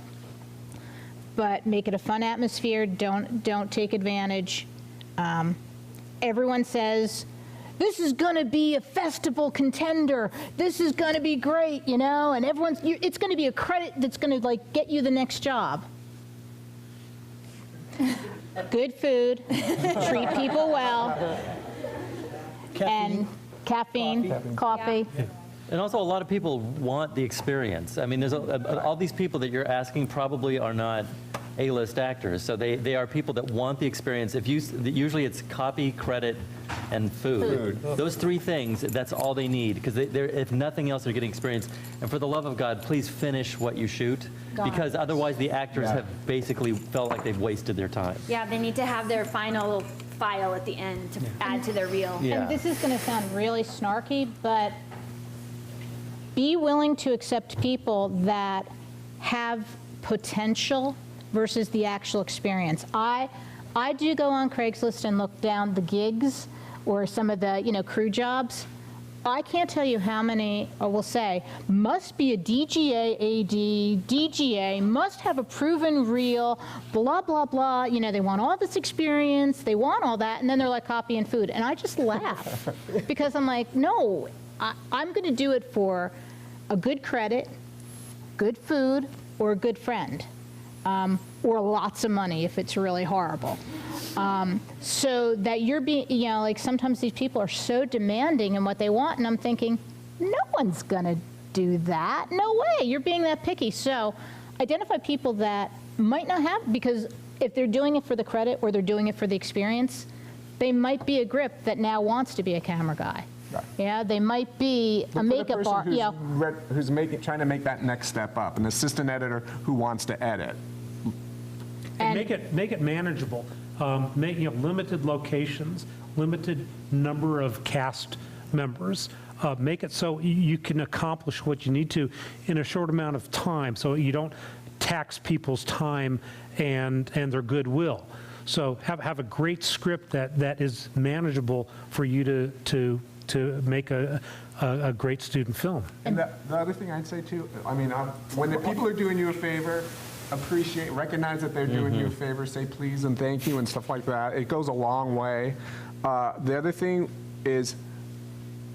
[SPEAKER 2] but make it a fun atmosphere. Don't take advantage. Everyone says, this is going to be a festival contender. This is going to be great, you know, and it's going to be a credit that's going to like get you the next job. Good food, treat people well, and caffeine, coffee.
[SPEAKER 3] And also, a lot of people want the experience. I mean, there's all these people that you're asking probably are not A-list actors, so they are people that want the experience. Usually it's copy, credit, and food. Those three things, that's all they need, because if nothing else, they're getting experience. And for the love of God, please finish what you shoot, because otherwise the actors have basically felt like they've wasted their time.
[SPEAKER 1] Yeah, they need to have their final file at the end to add to their reel.
[SPEAKER 3] Yeah.
[SPEAKER 2] And this is going to sound really snarky, but be willing to accept people that have potential versus the actual experience. I do go on Craigslist and look down the gigs or some of the, you know, crew jobs. I can't tell you how many, or will say, must be a DGA AD, DGA, must have a proven reel, blah, blah, blah. You know, they want all this experience, they want all that, and then they're like copy and food. And I just laugh because I'm like, no, I'm going to do it for a good credit, good food, or a good friend. Or lots of money if it's really horrible. So that you're being, you know, like sometimes these people are so demanding in what they want, and I'm thinking, no one's gonna do that. No way, you're being that picky. So identify people that might not have, because if they're doing it for the credit or they're doing it for the experience, they might be a grip that now wants to be a camera guy.
[SPEAKER 8] Right.
[SPEAKER 2] Yeah, they might be a makeup artist.
[SPEAKER 8] Who's,
[SPEAKER 2] Yeah.
[SPEAKER 8] who's trying to make that next step up, an assistant editor who wants to edit.
[SPEAKER 5] And make it manageable. Make, you know, limited locations, limited number of cast members. Make it so you can accomplish what you need to in a short amount of time, so you don't tax people's time and their goodwill. So have a great script that is manageable for you to make a great student film.
[SPEAKER 8] And the other thing I'd say too, I mean, when the people are doing you a favor, recognize that they're doing you a favor, say please and thank you and stuff like that. It goes a long way. The other thing is,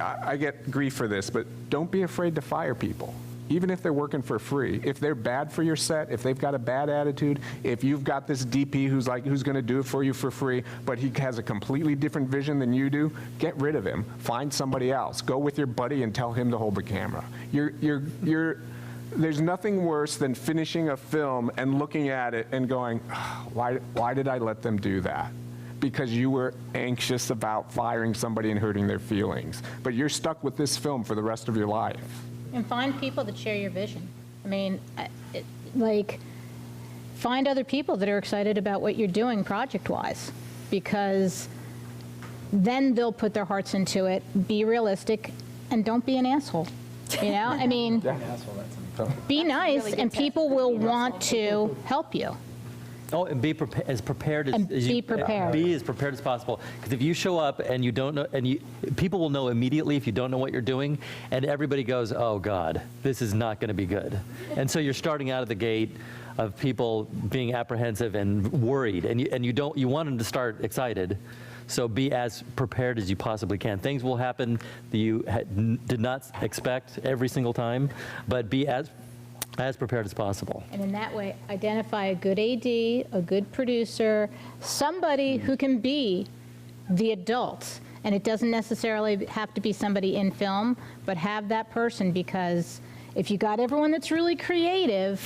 [SPEAKER 8] I get grief for this, but don't be afraid to fire people, even if they're working for free. If they're bad for your set, if they've got a bad attitude, if you've got this DP who's going to do it for you for free, but he has a completely different vision than you do, get rid of him. Find somebody else. Go with your buddy and tell him to hold the camera. There's nothing worse than finishing a film and looking at it and going, oh, why did I let them do that? Because you were anxious about firing somebody and hurting their feelings. But you're stuck with this film for the rest of your life.
[SPEAKER 2] And find people that share your vision. I mean, find other people that are excited about what you're doing project-wise, because then they'll put their hearts into it, be realistic, and don't be an asshole. You know, I mean, be nice, and people will want to help you.
[SPEAKER 3] Oh, and be as prepared as,
[SPEAKER 2] And be prepared.
[SPEAKER 3] Be as prepared as possible. Because if you show up and you don't know, and people will know immediately if you don't know what you're doing, and everybody goes, "Oh God, this is not going to be good." And so you're starting out of the gate of people being apprehensive and worried, and you want them to start excited. So be as prepared as you possibly can. Things will happen that you did not expect every single time, but be as prepared as possible.
[SPEAKER 2] And in that way, identify a good AD, a good producer, somebody who can be the adult. And it doesn't necessarily have to be somebody in film, but have that person, because if you got everyone that's really creative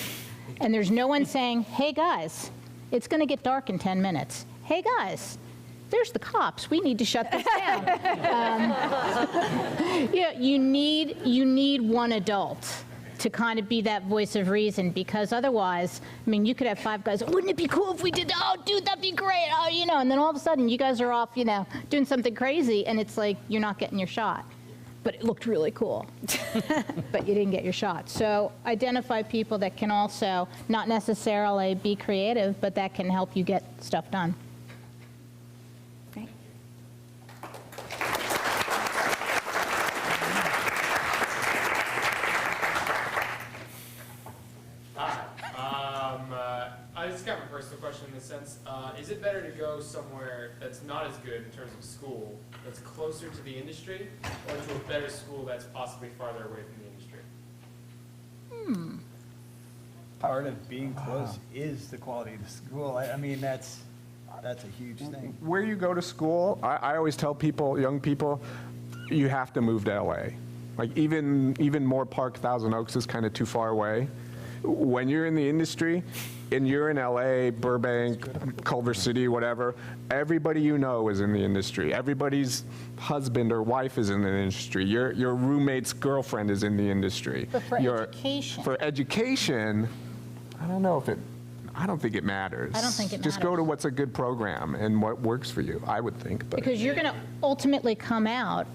[SPEAKER 2] and there's no one saying, "Hey guys, it's going to get dark in 10 minutes. Hey guys, there's the cops. We need to shut this down." Yeah, you need one adult to kind of be that voice of reason, because otherwise, I mean, you could have 5 guys, "Wouldn't it be cool if we did that? Oh, dude, that'd be great." Oh, you know, and then all of a sudden you guys are off, you know, doing something crazy, and it's like you're not getting your shot. But it looked really cool, but you didn't get your shot. So identify people that can also not necessarily be creative, but that can help you get stuff done.
[SPEAKER 1] Great.
[SPEAKER 13] I just got a personal question in this sense. Is it better to go somewhere that's not as good in terms of school, that's closer to the industry, or to a better school that's possibly farther away from the industry?
[SPEAKER 6] Part of being close is the quality of the school. I mean, that's a huge thing.
[SPEAKER 8] Where you go to school, I always tell people, young people, you have to move to LA. Like even Moore Park, Thousand Oaks is kind of too far away. When you're in the industry and you're in LA, Burbank, Culver City, whatever, everybody you know is in the industry. Everybody's husband or wife is in the industry. Your roommate's girlfriend is in the industry.
[SPEAKER 2] But for education.
[SPEAKER 8] For education, I don't know if it, I don't think it matters.
[SPEAKER 2] I don't think it
[SPEAKER 8] Just go
[SPEAKER 2] matters.
[SPEAKER 8] to what's a good program and what works for you, I would think. But
[SPEAKER 2] Because you're going to ultimately come out,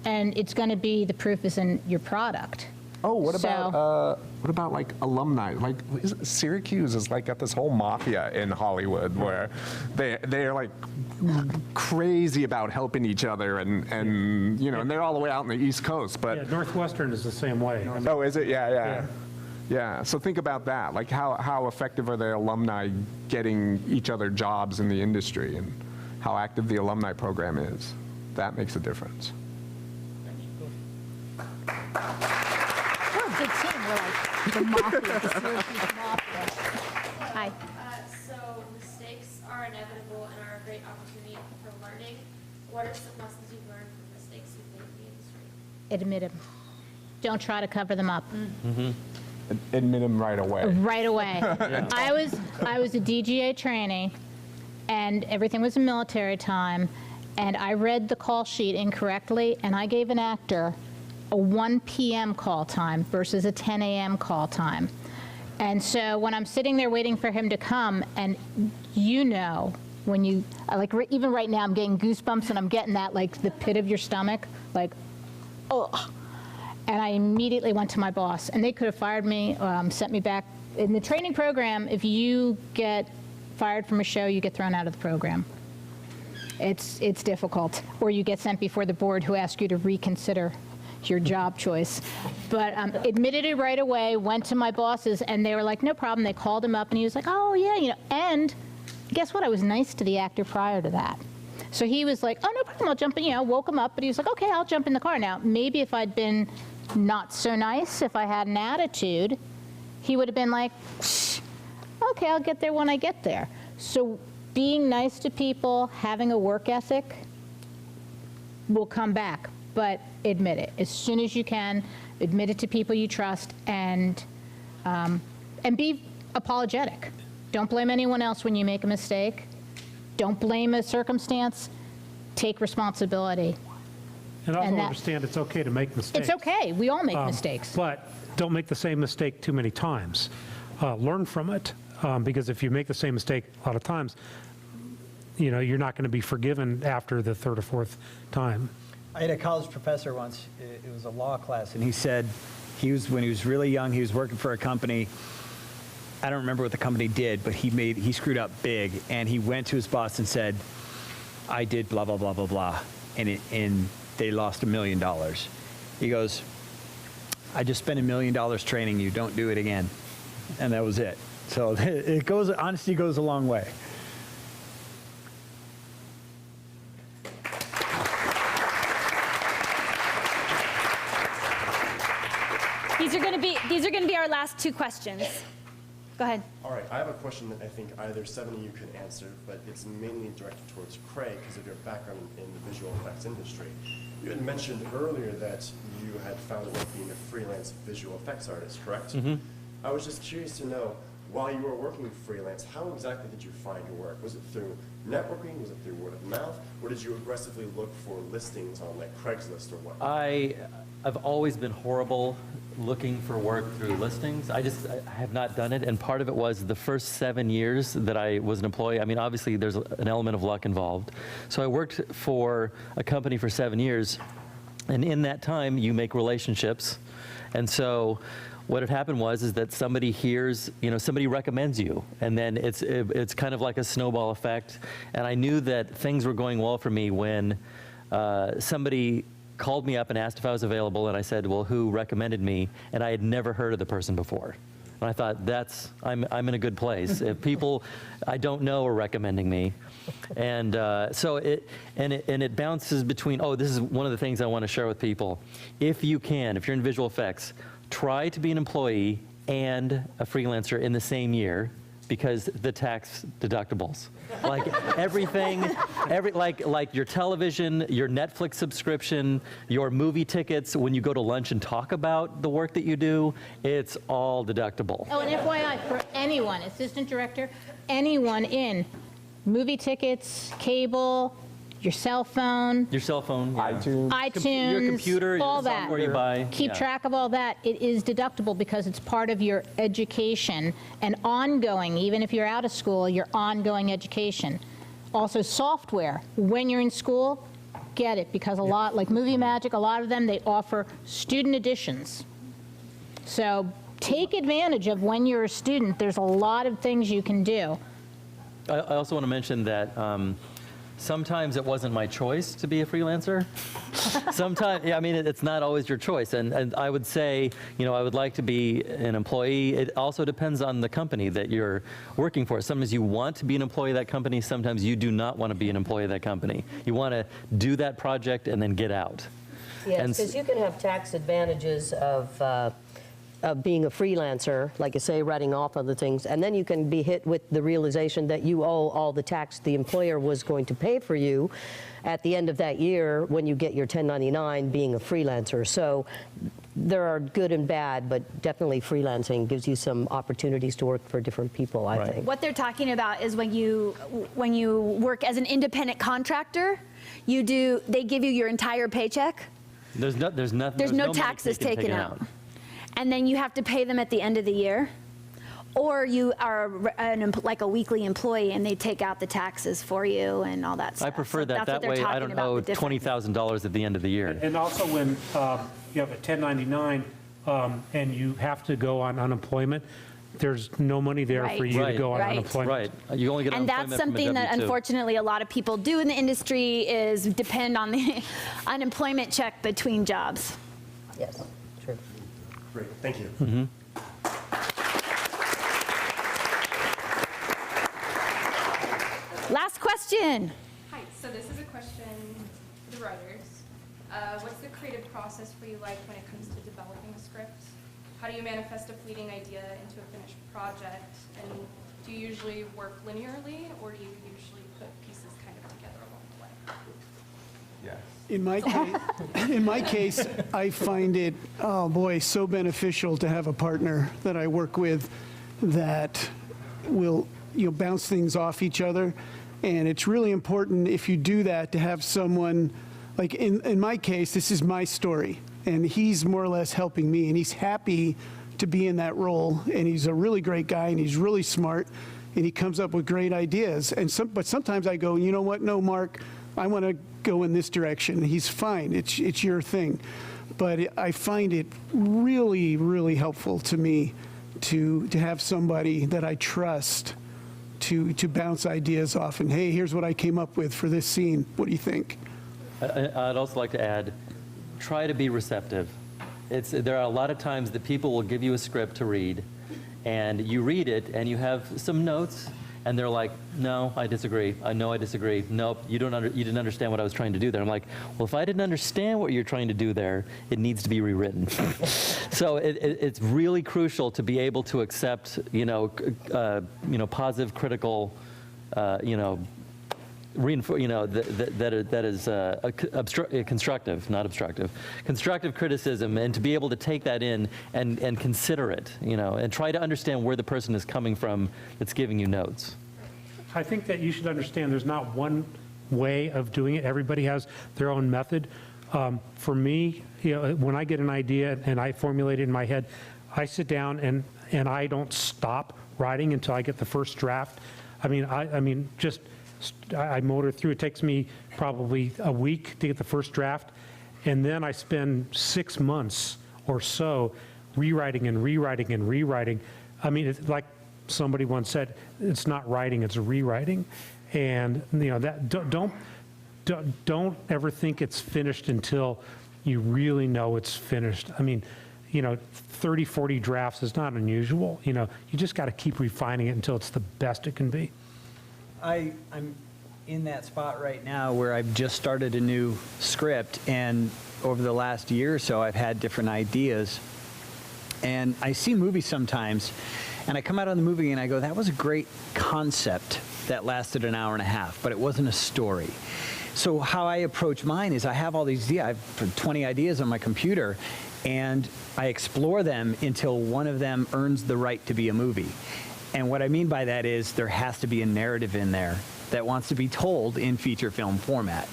[SPEAKER 2] and it's going to be, the proof is in your product.
[SPEAKER 8] oh, what
[SPEAKER 2] So-
[SPEAKER 8] about like alumni? Like Syracuse is like got this whole mafia in Hollywood where they're like crazy about helping each other and you know, and they're all the way out on the East Coast. But
[SPEAKER 5] Yeah, Northwestern is the same way. I mean,
[SPEAKER 8] oh, is it? Yeah.
[SPEAKER 5] Yeah.
[SPEAKER 8] Yeah, so think about that. Like how effective are the alumni getting each other jobs in the industry, and how active the alumni program is. That makes a difference.
[SPEAKER 2] We're a good team. We're like the mafia, the Syracuse mafia. Hi.
[SPEAKER 11] So mistakes are inevitable and are a great opportunity for learning. What are some lessons you've learned from mistakes you've made in the industry?
[SPEAKER 2] Admit them. Don't try to cover them up.
[SPEAKER 8] Admit them right away.
[SPEAKER 2] Right away. I was a DGA trainee, and everything was in military time, and I read the call sheet incorrectly, and I gave an actor a 1 p.m. call time versus a 10 a.m. call time. And so when I'm sitting there waiting for him to come, and you know, when you, like even right now I'm getting goosebumps, and I'm getting that, like the pit of your stomach, like, ugh. And I immediately went to my boss, and they could have fired me, sent me back. In the training program, if you get fired from a show, you get thrown out of the program. It's difficult. Or you get sent before the board, who ask you to reconsider your job choice. But admitted it right away, went to my bosses, and they were like, no problem. They called him up, and he was like, oh yeah, you know. And guess what? I was nice to the actor prior to that. So he was like, oh, no problem, I'll jump in, you know, woke him up, but he was like, okay, I'll jump in the car. Now, maybe if I'd been not so nice, if I had an attitude, he would have been like, okay, I'll get there when I get there. So being nice to people, having a work ethic will come back, but admit it. As soon as you can, admit it to people you trust, and be apologetic. Don't blame anyone else when you make a mistake. Don't blame a circumstance. Take responsibility.
[SPEAKER 5] And also
[SPEAKER 2] And that-
[SPEAKER 5] understand it's okay to make mistakes.
[SPEAKER 2] It's okay, we all make
[SPEAKER 5] Um,
[SPEAKER 2] mistakes.
[SPEAKER 5] But don't make the same mistake too many times. Learn from it, because if you make the same mistake a lot of times, you're not going to be forgiven after the third or fourth time.
[SPEAKER 9] I had a college professor once, it was a law class, and he said when he was really young, he was working for a company. I don't remember what the company did, but he screwed up big, and he went to his boss and said, I did blah, blah, blah, blah, blah, and they lost $1 million. He goes, I just spent $1 million training you, don't do it again. And that was it. So honesty goes a long way.
[SPEAKER 1] These are going to be our last two questions. Go ahead.
[SPEAKER 14] All right, I have a question that I think either seven of you could answer, but it's mainly directed towards Craig because of your background in the visual effects industry. You had mentioned earlier that you had found it work being a freelance visual effects artist, correct?
[SPEAKER 3] Mm-hmm.
[SPEAKER 14] I was just curious to know, while you were working freelance, how exactly did you find your work? Was it through networking? Was it through word of mouth? Or did you aggressively look for listings on like Craigslist or what?
[SPEAKER 3] I've always been horrible looking for work through listings. I have not done it, and part of it was the first 7 years that I was an employee. I mean, obviously there's an element of luck involved. So I worked for a company for 7 years, and in that time you make relationships. And so what had happened was that somebody hears, somebody recommends you, and then it's kind of like a snowball effect. And I knew that things were going well for me when somebody called me up and asked if I was available, and I said, well, who recommended me? And I had never heard of the person before. And I thought, I'm in a good place. If people I don't know are recommending me. And so it bounces between, this is one of the things I want to share with people. If you're in visual effects, try to be an employee and a freelancer in the same year, because the tax deductibles, like everything, like your television, your Netflix subscription, your movie tickets, when you go to lunch and talk about the work that you do, it's all deductible.
[SPEAKER 2] Oh, and FYI, for anyone, assistant director, anyone in movie tickets, cable, your cell phone,
[SPEAKER 3] Yeah.
[SPEAKER 2] iTunes,
[SPEAKER 3] your computer,
[SPEAKER 2] all
[SPEAKER 3] the software you buy.
[SPEAKER 2] Keep
[SPEAKER 3] Yeah.
[SPEAKER 2] track of all that. It is deductible because it's part of your education and ongoing, even if you're out of school, your ongoing education. Also software, when you're in school, get it, because a lot, like Movie Magic, a lot of them, they offer student editions. So take advantage of when you're a student. There's a lot of things you can do.
[SPEAKER 3] I also want to mention that sometimes it wasn't my choice to be a freelancer. Sometimes, it's not always your choice. And I would say, I would like to be an employee. It also depends on the company that you're working for. Sometimes you want to be an employee of that company. Sometimes you do not want to be an employee of that company. You want to do that project and then get out.
[SPEAKER 4] Yes, because you can have tax advantages of being a freelancer, like you say, writing off other things, and then you can be hit with the realization that you owe all the tax the employer was going to pay for you at the end of that year when you get your 1099 being a freelancer. So there are good and bad, but definitely freelancing gives you some opportunities to work for different people, I think.
[SPEAKER 1] What they're talking about is when you work as an independent contractor, they give you your entire paycheck.
[SPEAKER 3] There's
[SPEAKER 1] no
[SPEAKER 3] money
[SPEAKER 1] taxes taken out. And then you have to pay them at the end of the year. Or you are like a weekly employee and they take out the taxes for you and all that stuff.
[SPEAKER 3] I prefer that.
[SPEAKER 1] That's what
[SPEAKER 3] That
[SPEAKER 1] they're
[SPEAKER 3] way I
[SPEAKER 1] talking
[SPEAKER 3] don't
[SPEAKER 1] about,
[SPEAKER 3] owe
[SPEAKER 1] the difference.
[SPEAKER 3] $20,000 at the end of the year.
[SPEAKER 5] And also when you have a 1099 and you have to go on unemployment, there's no money there for you to go on unemployment.
[SPEAKER 3] Right. You only get
[SPEAKER 1] And
[SPEAKER 3] unemployment
[SPEAKER 1] that's something
[SPEAKER 3] from a
[SPEAKER 1] that
[SPEAKER 3] W-2.
[SPEAKER 1] unfortunately a lot of people do in the industry is depend on the unemployment check between jobs.
[SPEAKER 4] Yes, true.
[SPEAKER 14] Great, thank you.
[SPEAKER 3] Mm-hmm.
[SPEAKER 1] Last question.
[SPEAKER 15] Hi, so this is a question for the writers. What's the creative process for you like when it comes to developing a script? How do you manifest a fleeting idea into a finished project? And do you usually work linearly, or do you usually put pieces kind of together along the way?
[SPEAKER 14] Yes.
[SPEAKER 7] In my case, I find it, so beneficial to have a partner that I work with that will bounce things off each other. And it's really important if you do that to have someone like in my case, this is my story, and he's more or less helping me, and he's happy to be in that role, and he's a really great guy, and he's really smart, and he comes up with great ideas. But sometimes I go, you know what? No, Mark, I want to go in this direction. He's fine. It's your thing. But I find it really, really helpful to me to have somebody that I trust to bounce ideas off. And hey, here's what I came up with for this scene. What do you think?
[SPEAKER 3] I'd also like to add, try to be receptive. There are a lot of times that people will give you a script to read, and you read it, and you have some notes, and they're like, no, I disagree. No, I disagree. Nope, you didn't understand what I was trying to do there. I'm like, well, if I didn't understand what you're trying to do there, it needs to be rewritten. So it's really crucial to be able to accept, positive, critical, that is constructive, not obstructive, constructive criticism, and to be able to take that in and consider it, and try to understand where the person is coming from that's giving you notes.
[SPEAKER 5] I think that you should understand there's not one way of doing it. Everybody has their own method. For me, when I get an idea and I formulate it in my head, I sit down and I don't stop writing until I get the first draft. I motor through. It takes me probably a week to get the first draft, and then I spend 6 months or so rewriting and rewriting and rewriting. It's like somebody once said, it's not writing, it's rewriting. And that don't ever think it's finished until you really know it's finished. 30, 40 drafts is not unusual. You just got to keep refining it until it's the best it can be.
[SPEAKER 9] I'm in that spot right now where I've just started a new script, and over the last year or so I've had different ideas, and I see movies sometimes and I come out of the movie and I go, that was a great concept that lasted an hour and a half, but it wasn't a story. So how I approach mine is I have all these ideas, I have 20 ideas on my computer, and I explore them until one of them earns the right to be a movie. And what I mean by that is there has to be a narrative in there that wants to be told in feature film format.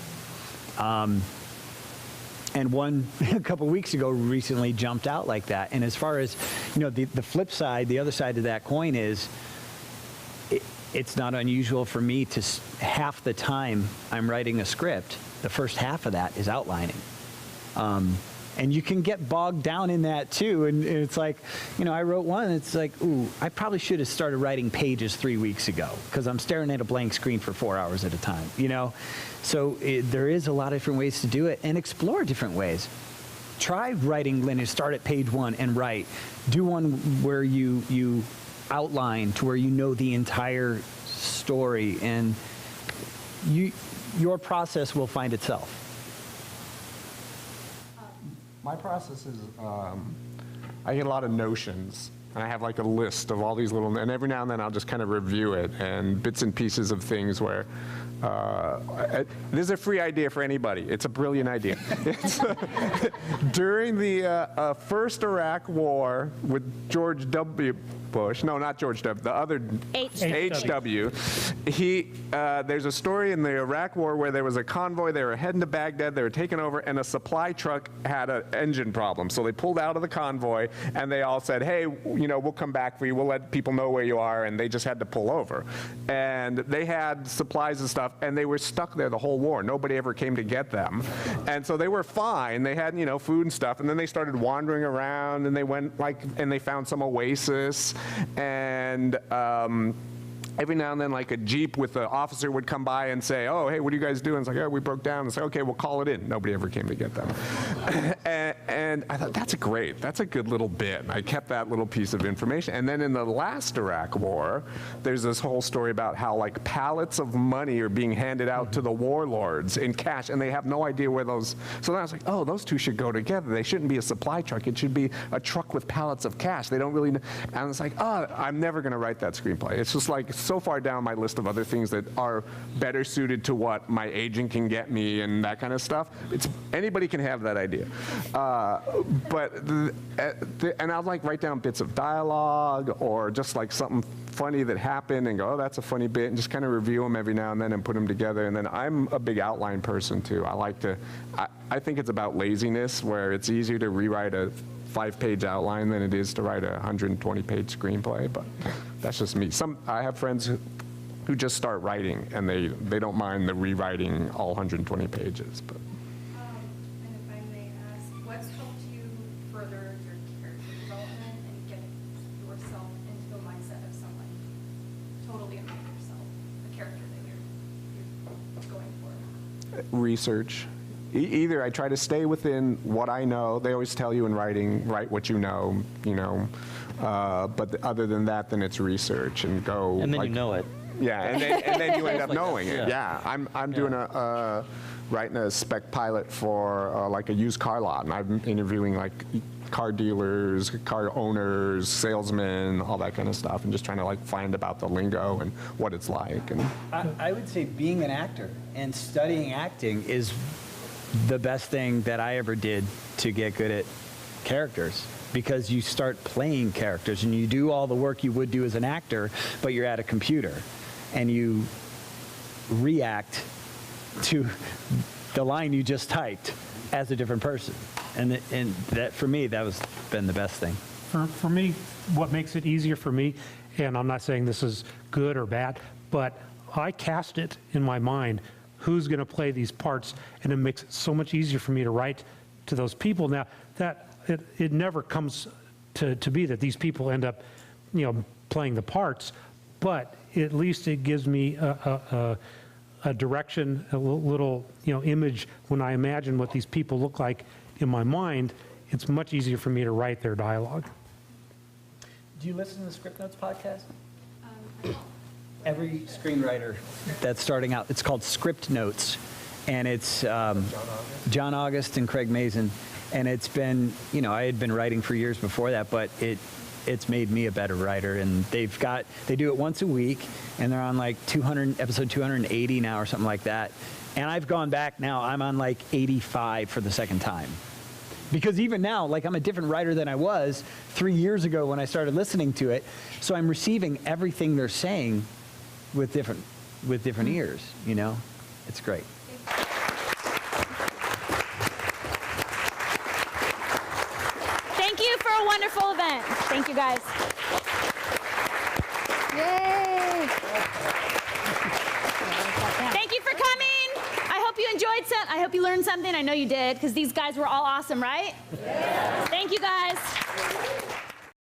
[SPEAKER 9] And one a couple weeks ago recently jumped out like that. And as far as, the flip side, the other side of that coin is, it's not unusual for me to, half the time I'm writing a script, the first half of that is outlining. And you can get bogged down in that too. And it's like, I wrote one, it's like, ooh, I probably should have started writing pages 3 weeks ago because I'm staring at a blank screen for 4 hours at a time, So there is a lot of different ways to do it, and explore different ways. Try writing linear, start at page 1 and write. Do one where you outline to where you know the entire story, and your process will find itself.
[SPEAKER 8] My process is, I get a lot of notions, and I have like a list of all these little, and every now and then I'll just kind of review it, and bits and pieces of things where, this is a free idea for anybody. It's a brilliant idea. During the first Iraq War with George W. Bush, no, not George W., the other H.W., there's a story in the Iraq War where there was a convoy, they were heading to Baghdad, they were taken over, and a supply truck had an engine problem. So they pulled out of the convoy, and they all said, hey, we'll come back for you, we'll let people know where you are, and they just had to pull over. And they had supplies and stuff, and they were stuck there the whole war. Nobody ever came to get them. And so they were fine, they had, food and stuff, and then they started wandering around, and they went, and they found some oasis, and every now and then, like a Jeep with an officer would come by and say, oh, hey, what are you guys doing? It's like, oh, we broke down. And say, okay, we'll call it in. Nobody ever came to get them. and I thought, that's a good little bit. I kept that little piece of information. And then in the last Iraq War, there's this whole story about how like pallets of money are being handed out to the warlords in cash, and they have no idea where those, so then I was like, oh, those two should go together. They shouldn't be a supply truck. It should be a truck with pallets of cash. They don't really know. And it's like, oh, I'm never going to write that screenplay. It's just like so far down my list of other things that are better suited to what my agent can get me and that kind of stuff. Anybody can have that idea. And I'll like write down bits of dialogue or just like something funny that happened and go, oh, that's a funny bit, and just kind of review them every now and then and put them together. And then I'm a big outline person too. I think it's about laziness, where it's easier to rewrite a 5-page outline than it is to write a 120-page screenplay, but that's just me. I have friends who just start writing and they don't mind the rewriting all 120 pages. But.
[SPEAKER 15] And if I may ask, what's helped you further your character development and get yourself into the mindset of someone totally unlike yourself, the character that you're going for?
[SPEAKER 8] Research. Either I try to stay within what I know. They always tell you in writing, write what you know. But other than that, then it's research and go.
[SPEAKER 3] And then you know it.
[SPEAKER 8] Yeah, and then you end up knowing it.
[SPEAKER 3] Yeah.
[SPEAKER 8] I'm doing writing a spec pilot for like a used car lot, and I'm interviewing like car dealers, car owners, salesmen, all that kind of stuff, and just trying to like find about the lingo and what it's like. And
[SPEAKER 9] I would say being an actor and studying acting is the best thing that I ever did to get good at characters, because you start playing characters and you do all the work you would do as an actor, but you're at a computer and you react to the line you just typed as a different person. And that, for me, that was been the best thing.
[SPEAKER 5] For me, what makes it easier for me, and I'm not saying this is good or bad, but I cast it in my mind who's going to play these parts, and it makes it so much easier for me to write to those people. Now, that it never comes to be that these people end up, playing the parts, but at least it gives me a direction, a little, image when I imagine what these people look like in my mind. It's much easier for me to write their dialogue.
[SPEAKER 9] Do you listen to the Script Notes podcast? Every screenwriter that's starting out, it's called Script Notes, and it's John August and Craig Mazin, and it's been, I had been writing for years before that, but it's made me a better writer. And they do it once a week, and they're on like episode 280 now or something like that. And I've gone back now, I'm on like 85 for the second time. Because even now, like, I'm a different writer than I was 3 years ago when I started listening to it. So I'm receiving everything they're saying with different ears, It's great.
[SPEAKER 1] Thank you for a wonderful event. Thank you, guys. Yay! Thank you for coming. I hope you enjoyed I hope you learned something. I know you did, because these guys were all awesome, right? Yeah. Thank you, guys.